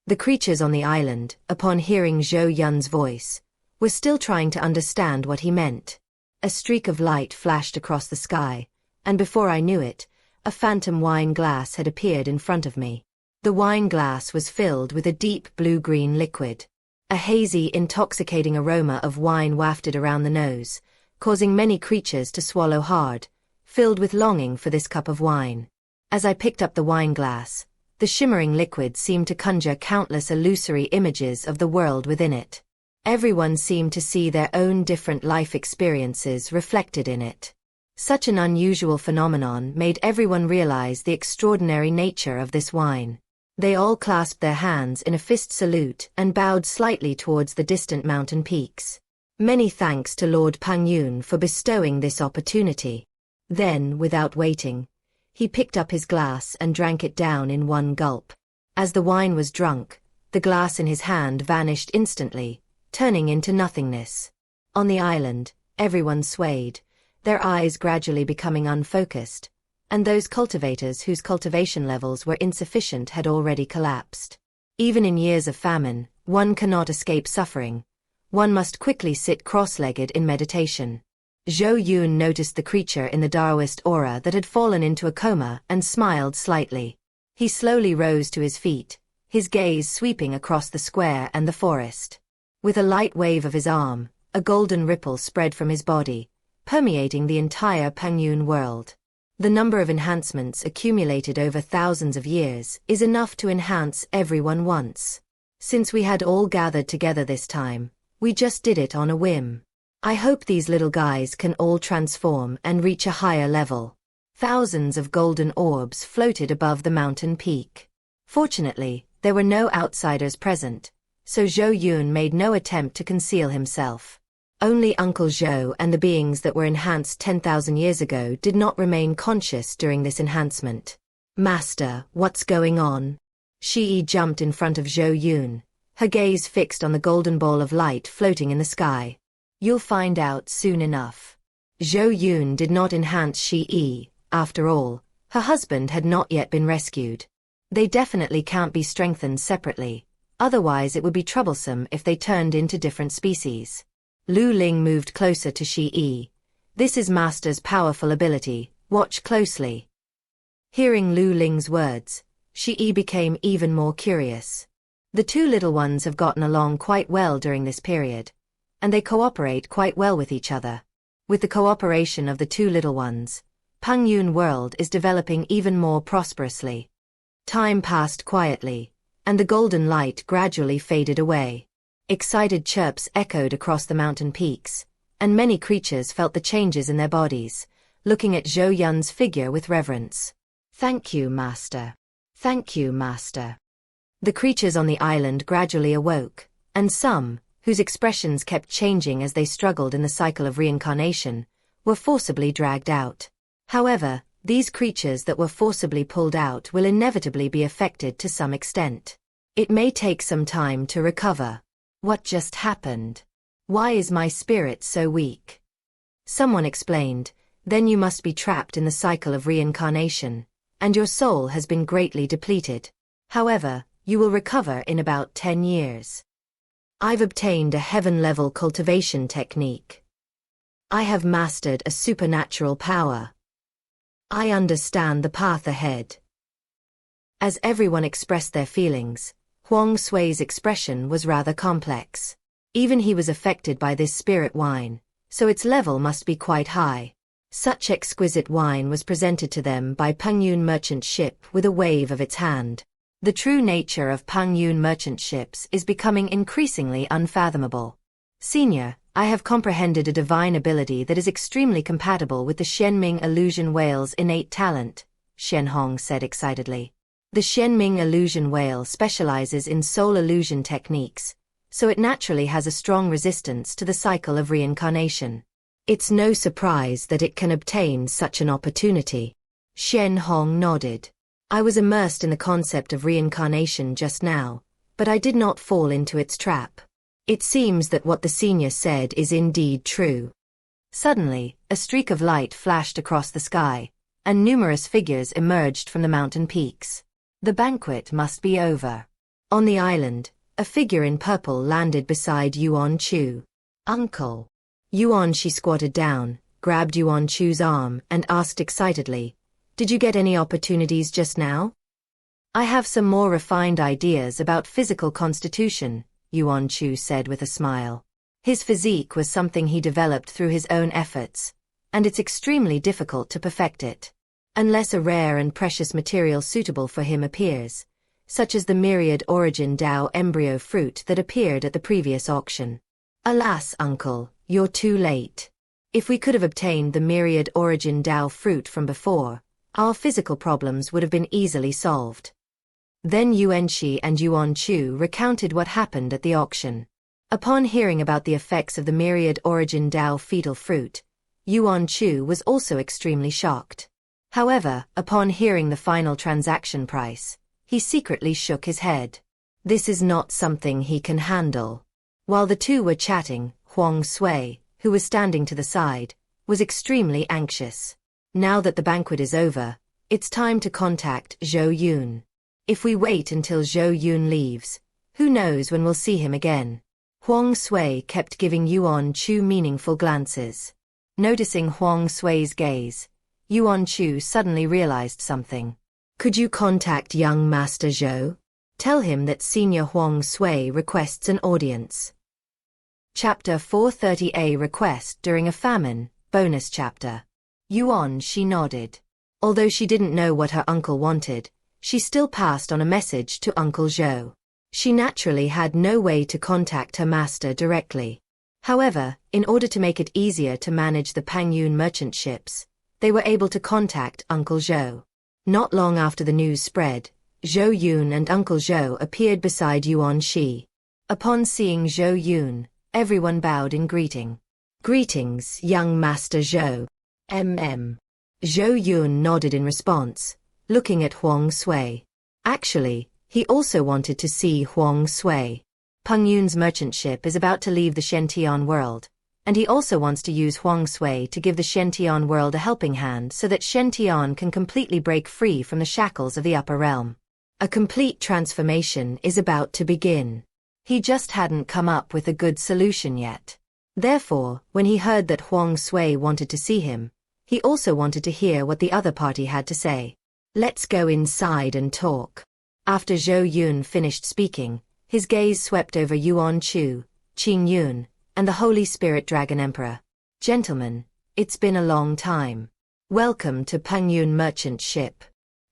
The creatures on the island, upon hearing Zhou Yun's voice, were still trying to understand what he meant. A streak of light flashed across the sky, and before I knew it, a phantom wine glass had appeared in front of me. The wine glass was filled with a deep blue-green liquid. A hazy, intoxicating aroma of wine wafted around the nose, causing many creatures to swallow hard, filled with longing for this cup of wine. As I picked up the wine glass, the shimmering liquid seemed to conjure countless illusory images of the world within it. Everyone seemed to see their own different life experiences reflected in it. Such an unusual phenomenon made everyone realize the extraordinary nature of this wine. They all clasped their hands in a fist salute and bowed slightly towards the distant mountain peaks. Many thanks to Lord Pengyun for bestowing this opportunity. Then, without waiting, he picked up his glass and drank it down in one gulp. As the wine was drunk, the glass in his hand vanished instantly, turning into nothingness. On the island, everyone swayed, their eyes gradually becoming unfocused, and those cultivators whose cultivation levels were insufficient had already collapsed. Even in years of famine, one cannot escape suffering. One must quickly sit cross-legged in meditation. Zhou Yun noticed the creature in the Taoist aura that had fallen into a coma and smiled slightly. He slowly rose to his feet, his gaze sweeping across the square and the forest. With a light wave of his arm, a golden ripple spread from his body, permeating the entire Pengyun world. The number of enhancements accumulated over thousands of years is enough to enhance everyone once. Since we had all gathered together this time, we just did it on a whim. I hope these little guys can all transform and reach a higher level. Thousands of golden orbs floated above the mountain peak. Fortunately, there were no outsiders present, so Zhou Yun made no attempt to conceal himself. Only Uncle Zhou and the beings that were enhanced 10,000 years ago did not remain conscious during this enhancement. "Master, what's going on?" Shi jumped in front of Zhou Yun, her gaze fixed on the golden ball of light floating in the sky. You'll find out soon enough. Zhou Yun did not enhance Shi. After all, her husband had not yet been rescued. They definitely can't be strengthened separately, otherwise it would be troublesome if they turned into different species. Lu Ling moved closer to Shi. This is Master's powerful ability, watch closely. Hearing Lu Ling's words, Shi became even more curious. The two little ones have gotten along quite well during this period, and they cooperate quite well with each other. With the cooperation of the two little ones, Pengyun world is developing even more prosperously. Time passed quietly, and the golden light gradually faded away. Excited chirps echoed across the mountain peaks, and many creatures felt the changes in their bodies, looking at Zhou Yun's figure with reverence. Thank you, Master. Thank you, Master. The creatures on the island gradually awoke, and some, whose expressions kept changing as they struggled in the cycle of reincarnation, were forcibly dragged out. However, these creatures that were forcibly pulled out will inevitably be affected to some extent. It may take some time to recover. What just happened? Why is my spirit so weak? Someone explained, then you must be trapped in the cycle of reincarnation, and your soul has been greatly depleted. However, you will recover in about 10 years. I've obtained a heaven-level cultivation technique. I have mastered a supernatural power. I understand the path ahead. As everyone expressed their feelings, Huang Sui's expression was rather complex. Even he was affected by this spirit wine, so its level must be quite high. Such exquisite wine was presented to them by Pengyun merchant ship with a wave of its hand. The true nature of Pengyun merchant ships is becoming increasingly unfathomable. Senior, I have comprehended a divine ability that is extremely compatible with the Xianming illusion whale's innate talent, Shen Hong said excitedly. The Xianming illusion whale specializes in soul illusion techniques, so it naturally has a strong resistance to the cycle of reincarnation. It's no surprise that it can obtain such an opportunity. Shen Hong nodded. I was immersed in the concept of reincarnation just now, but I did not fall into its trap. It seems that what the senior said is indeed true. Suddenly, a streak of light flashed across the sky, and numerous figures emerged from the mountain peaks. The banquet must be over. On the island, a figure in purple landed beside Yuan Chu. Uncle. Yuan Shi squatted down, grabbed Yuan Chu's arm, and asked excitedly, did you get any opportunities just now? I have some more refined ideas about physical constitution, Yuan Chu said with a smile. His physique was something he developed through his own efforts, and it's extremely difficult to perfect it. Unless a rare and precious material suitable for him appears, such as the myriad origin Dao embryo fruit that appeared at the previous auction. Alas, uncle, you're too late. If we could have obtained the myriad origin Dao fruit from before, our physical problems would have been easily solved. Then Yuan Shi and Yuan Chu recounted what happened at the auction. Upon hearing about the effects of the myriad origin Dao fetal fruit, Yuan Chu was also extremely shocked. However, upon hearing the final transaction price, he secretly shook his head. This is not something he can handle. While the two were chatting, Huang Sui, who was standing to the side, was extremely anxious. Now that the banquet is over, it's time to contact Zhou Yun. If we wait until Zhou Yun leaves, who knows when we'll see him again. Huang Sui kept giving Yuan Chu meaningful glances. Noticing Huang Sui's gaze, Yuan Chu suddenly realized something. Could you contact young Master Zhou? Tell him that Senior Huang Sui requests an audience. Chapter 430A Request During a Famine, Bonus Chapter. Yuan Shi nodded. Although she didn't know what her uncle wanted, she still passed on a message to Uncle Zhou. She naturally had no way to contact her master directly. However, in order to make it easier to manage the Pengyun merchant ships, they were able to contact Uncle Zhou. Not long after the news spread, Zhou Yun and Uncle Zhou appeared beside Yuan Shi. Upon seeing Zhou Yun, everyone bowed in greeting. Greetings, young Master Zhou. Zhou Yun nodded in response, looking at Huang Sui. Actually, He also wanted to see Huang Sui. Pengyun's merchant ship is about to leave the Shentian world, and he also wants to use Huang Sui to give the Shentian world a helping hand so that Shentian can completely break free from the shackles of the upper realm. A complete transformation is about to begin. He just hadn't come up with a good solution yet. Therefore, when he heard that Huang Sui wanted to see him, he also wanted to hear what the other party had to say. Let's go inside and talk. After Zhou Yun finished speaking, his gaze swept over Yuan Chu, Qing Yun, and the Holy Spirit Dragon Emperor. Gentlemen, it's been a long time. Welcome to Pengyun merchant ship.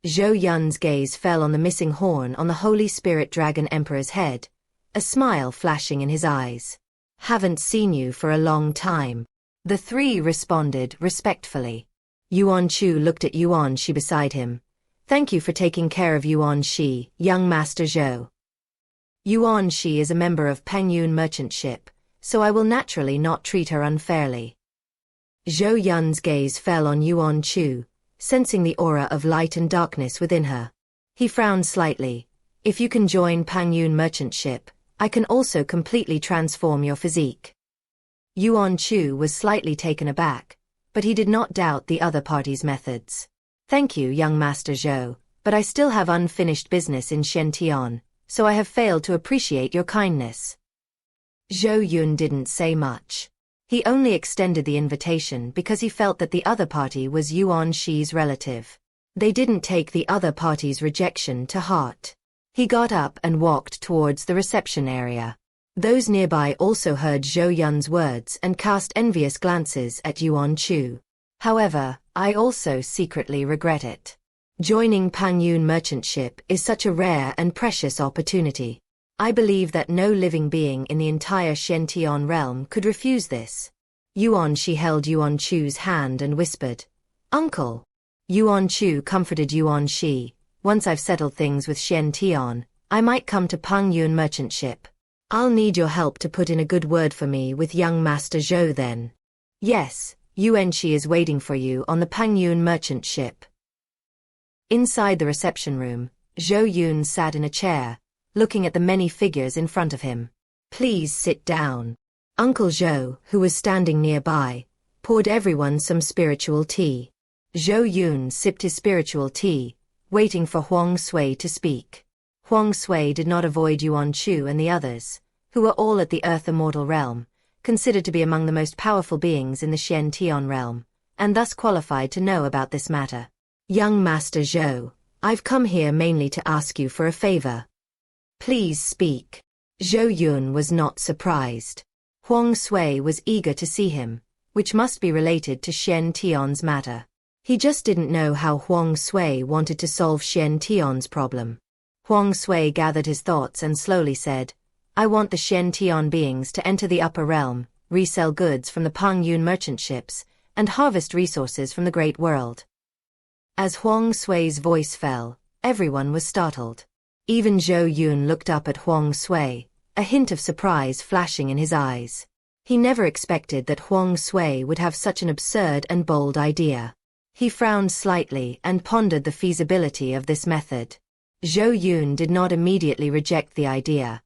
Zhou Yun's gaze fell on the missing horn on the Holy Spirit Dragon Emperor's head, a smile flashing in his eyes. Haven't seen you for a long time. The three responded respectfully. Yuan Chu looked at Yuan Shi beside him. Thank you for taking care of Yuan Shi, young Master Zhou. Yuan Shi is a member of Pengyun merchant ship, so I will naturally not treat her unfairly. Zhou Yun's gaze fell on Yuan Chu, sensing the aura of light and darkness within her. He frowned slightly. If you can join Pengyun merchant ship, I can also completely transform your physique. Yuan Chu was slightly taken aback, but he did not doubt the other party's methods. Thank you, young Master Zhou, but I still have unfinished business in Shentian, so I have failed to appreciate your kindness. Zhou Yun didn't say much. He only extended the invitation because he felt that the other party was Yuan Shi's relative. They didn't take the other party's rejection to heart. He got up and walked towards the reception area. Those nearby also heard Zhou Yun's words and cast envious glances at Yuan Chu. However, I also secretly regret it. Joining Pengyun merchant ship is such a rare and precious opportunity. I believe that no living being in the entire Shentian realm could refuse this. Yuan Shi held Yuan Chu's hand and whispered, Uncle. Yuan Chu comforted Yuan Shi. Once I've settled things with Shentian, I might come to Pengyun merchant ship. I'll need your help to put in a good word for me with young Master Zhou then. Yes, Yuan Shi is waiting for you on the Pengyun merchant ship. Inside the reception room, Zhou Yun sat in a chair, looking at the many figures in front of him. Please sit down. Uncle Zhou, who was standing nearby, poured everyone some spiritual tea. Zhou Yun sipped his spiritual tea, waiting for Huang Sui to speak. Huang Sui did not avoid Yuan Chu and the others, who were all at the Earth Immortal realm, considered to be among the most powerful beings in the Shentian realm, and thus qualified to know about this matter. Young Master Zhou, I've come here mainly to ask you for a favor. Please speak. Zhou Yun was not surprised. Huang Sui was eager to see him, which must be related to Shen Tian's matter. He just didn't know how Huang Sui wanted to solve Shen Tian's problem. Huang Sui gathered his thoughts and slowly said, I want the Shen Tian beings to enter the upper realm, resell goods from the Pengyun merchant ships, and harvest resources from the great world. As Huang Sui's voice fell, everyone was startled. Even Zhou Yun looked up at Huang Sui, a hint of surprise flashing in his eyes. He never expected that Huang Sui would have such an absurd and bold idea. He frowned slightly and pondered the feasibility of this method. Zhou Yun did not immediately reject the idea.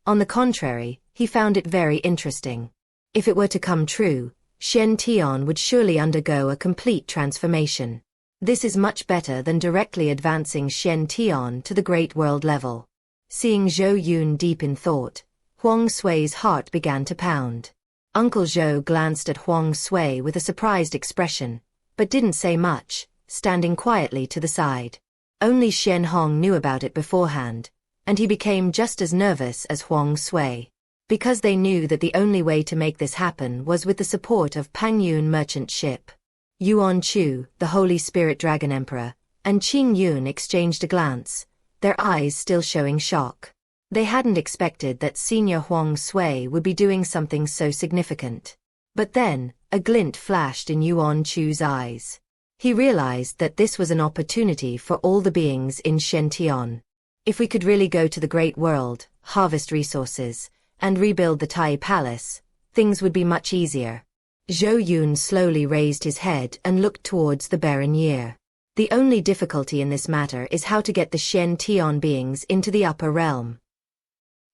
On the contrary, he found it very interesting. If it were to come true, Shen Tian would surely undergo a complete transformation. This is much better than directly advancing Shen Tian to the great world level. Seeing Zhou Yun deep in thought, Huang Sui's heart began to pound. Uncle Zhou glanced at Huang Sui with a surprised expression, but didn't say much, standing quietly to the side. Only Shen Hong knew about it beforehand, and he became just as nervous as Huang Sui. Because they knew that the only way to make this happen was with the support of Pengyun merchant ship. Yuan Chu, the Holy Spirit Dragon Emperor, and Qing Yun exchanged a glance, their eyes still showing shock. They hadn't expected that Senior Huang Sui would be doing something so significant. But then, a glint flashed in Yuan Chu's eyes. He realized that this was an opportunity for all the beings in Shentian. If we could really go to the great world, harvest resources, and rebuild the Tai Palace, things would be much easier. Zhou Yun slowly raised his head and looked towards the barren year. The only difficulty in this matter is how to get the Shen Tian beings into the upper realm.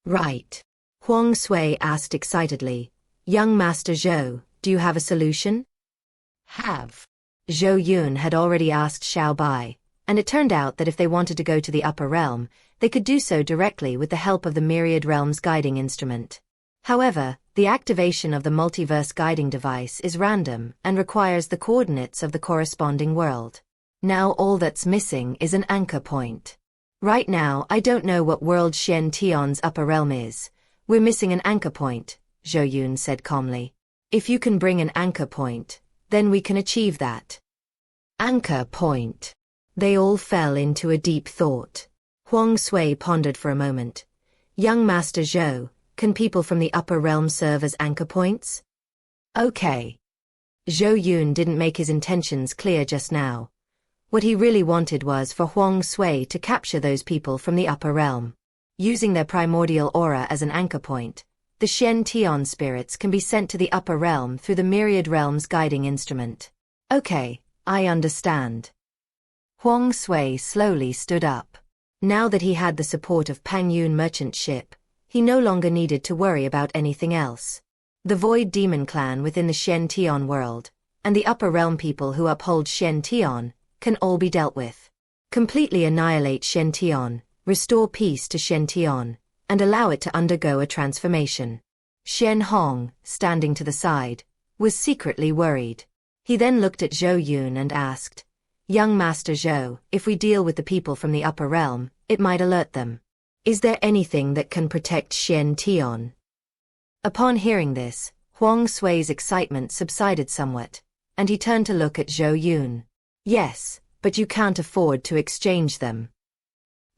Right. Huang Sui asked excitedly. Young Master Zhou, do you have a solution? Have. Zhou Yun had already asked Xiao Bai, and it turned out that if they wanted to go to the upper realm, they could do so directly with the help of the Myriad Realms guiding instrument. However, the activation of the multiverse guiding device is random and requires the coordinates of the corresponding world. Now all that's missing is an anchor point. Right now I don't know what world Shen Tian's upper realm is. We're missing an anchor point, Zhou Yun said calmly. If you can bring an anchor point, then we can achieve that. Anchor point. They all fell into a deep thought. Huang Sui pondered for a moment. Young Master Zhou, can people from the upper realm serve as anchor points? Okay. Zhou Yun didn't make his intentions clear just now. What he really wanted was for Huang Sui to capture those people from the upper realm. Using their primordial aura as an anchor point, the Shen Tian spirits can be sent to the upper realm through the Myriad Realms guiding instrument. Okay, I understand. Huang Sui slowly stood up. Now that he had the support of Pengyun merchant ship, he no longer needed to worry about anything else. The Void Demon clan within the Shen Tian world, and the upper realm people who uphold Shen Tian, can all be dealt with. Completely annihilate Shen Tian, restore peace to Shen Tian, and allow it to undergo a transformation. Shen Hong, standing to the side, was secretly worried. He then looked at Zhou Yun and asked, Young Master Zhou, if we deal with the people from the upper realm, it might alert them. Is there anything that can protect Shen Tian? Upon hearing this, Huang Sui's excitement subsided somewhat, and he turned to look at Zhou Yun. Yes, but you can't afford to exchange them.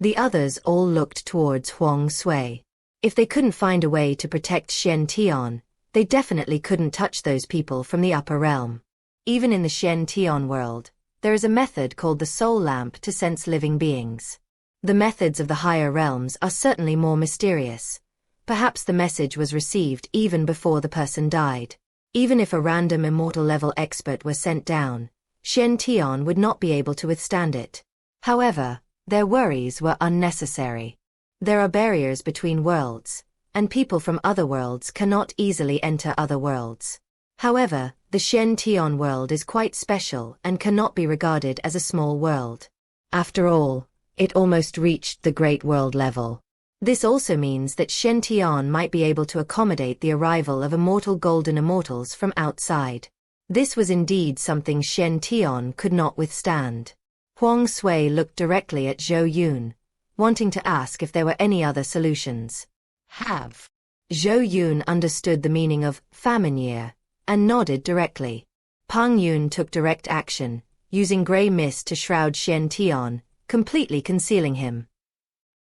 The others all looked towards Huang Sui. If they couldn't find a way to protect Shen Tian, they definitely couldn't touch those people from the upper realm. Even in the Shen Tian world, there is a method called the soul lamp to sense living beings. The methods of the higher realms are certainly more mysterious. Perhaps the message was received even before the person died. Even if a random immortal level expert were sent down, Shen Tian would not be able to withstand it. However, their worries were unnecessary. There are barriers between worlds, and people from other worlds cannot easily enter other worlds. However, the Shen Tian world is quite special and cannot be regarded as a small world. After all, it almost reached the Great World level. This also means that Shen Tian might be able to accommodate the arrival of immortal golden immortals from outside. This was indeed something Shen Tian could not withstand. Huang Sui looked directly at Zhou Yun, wanting to ask if there were any other solutions. Have. Zhou Yun understood the meaning of famine year, and nodded directly. Pengyun took direct action, using grey mist to shroud Shen Tian, completely concealing him.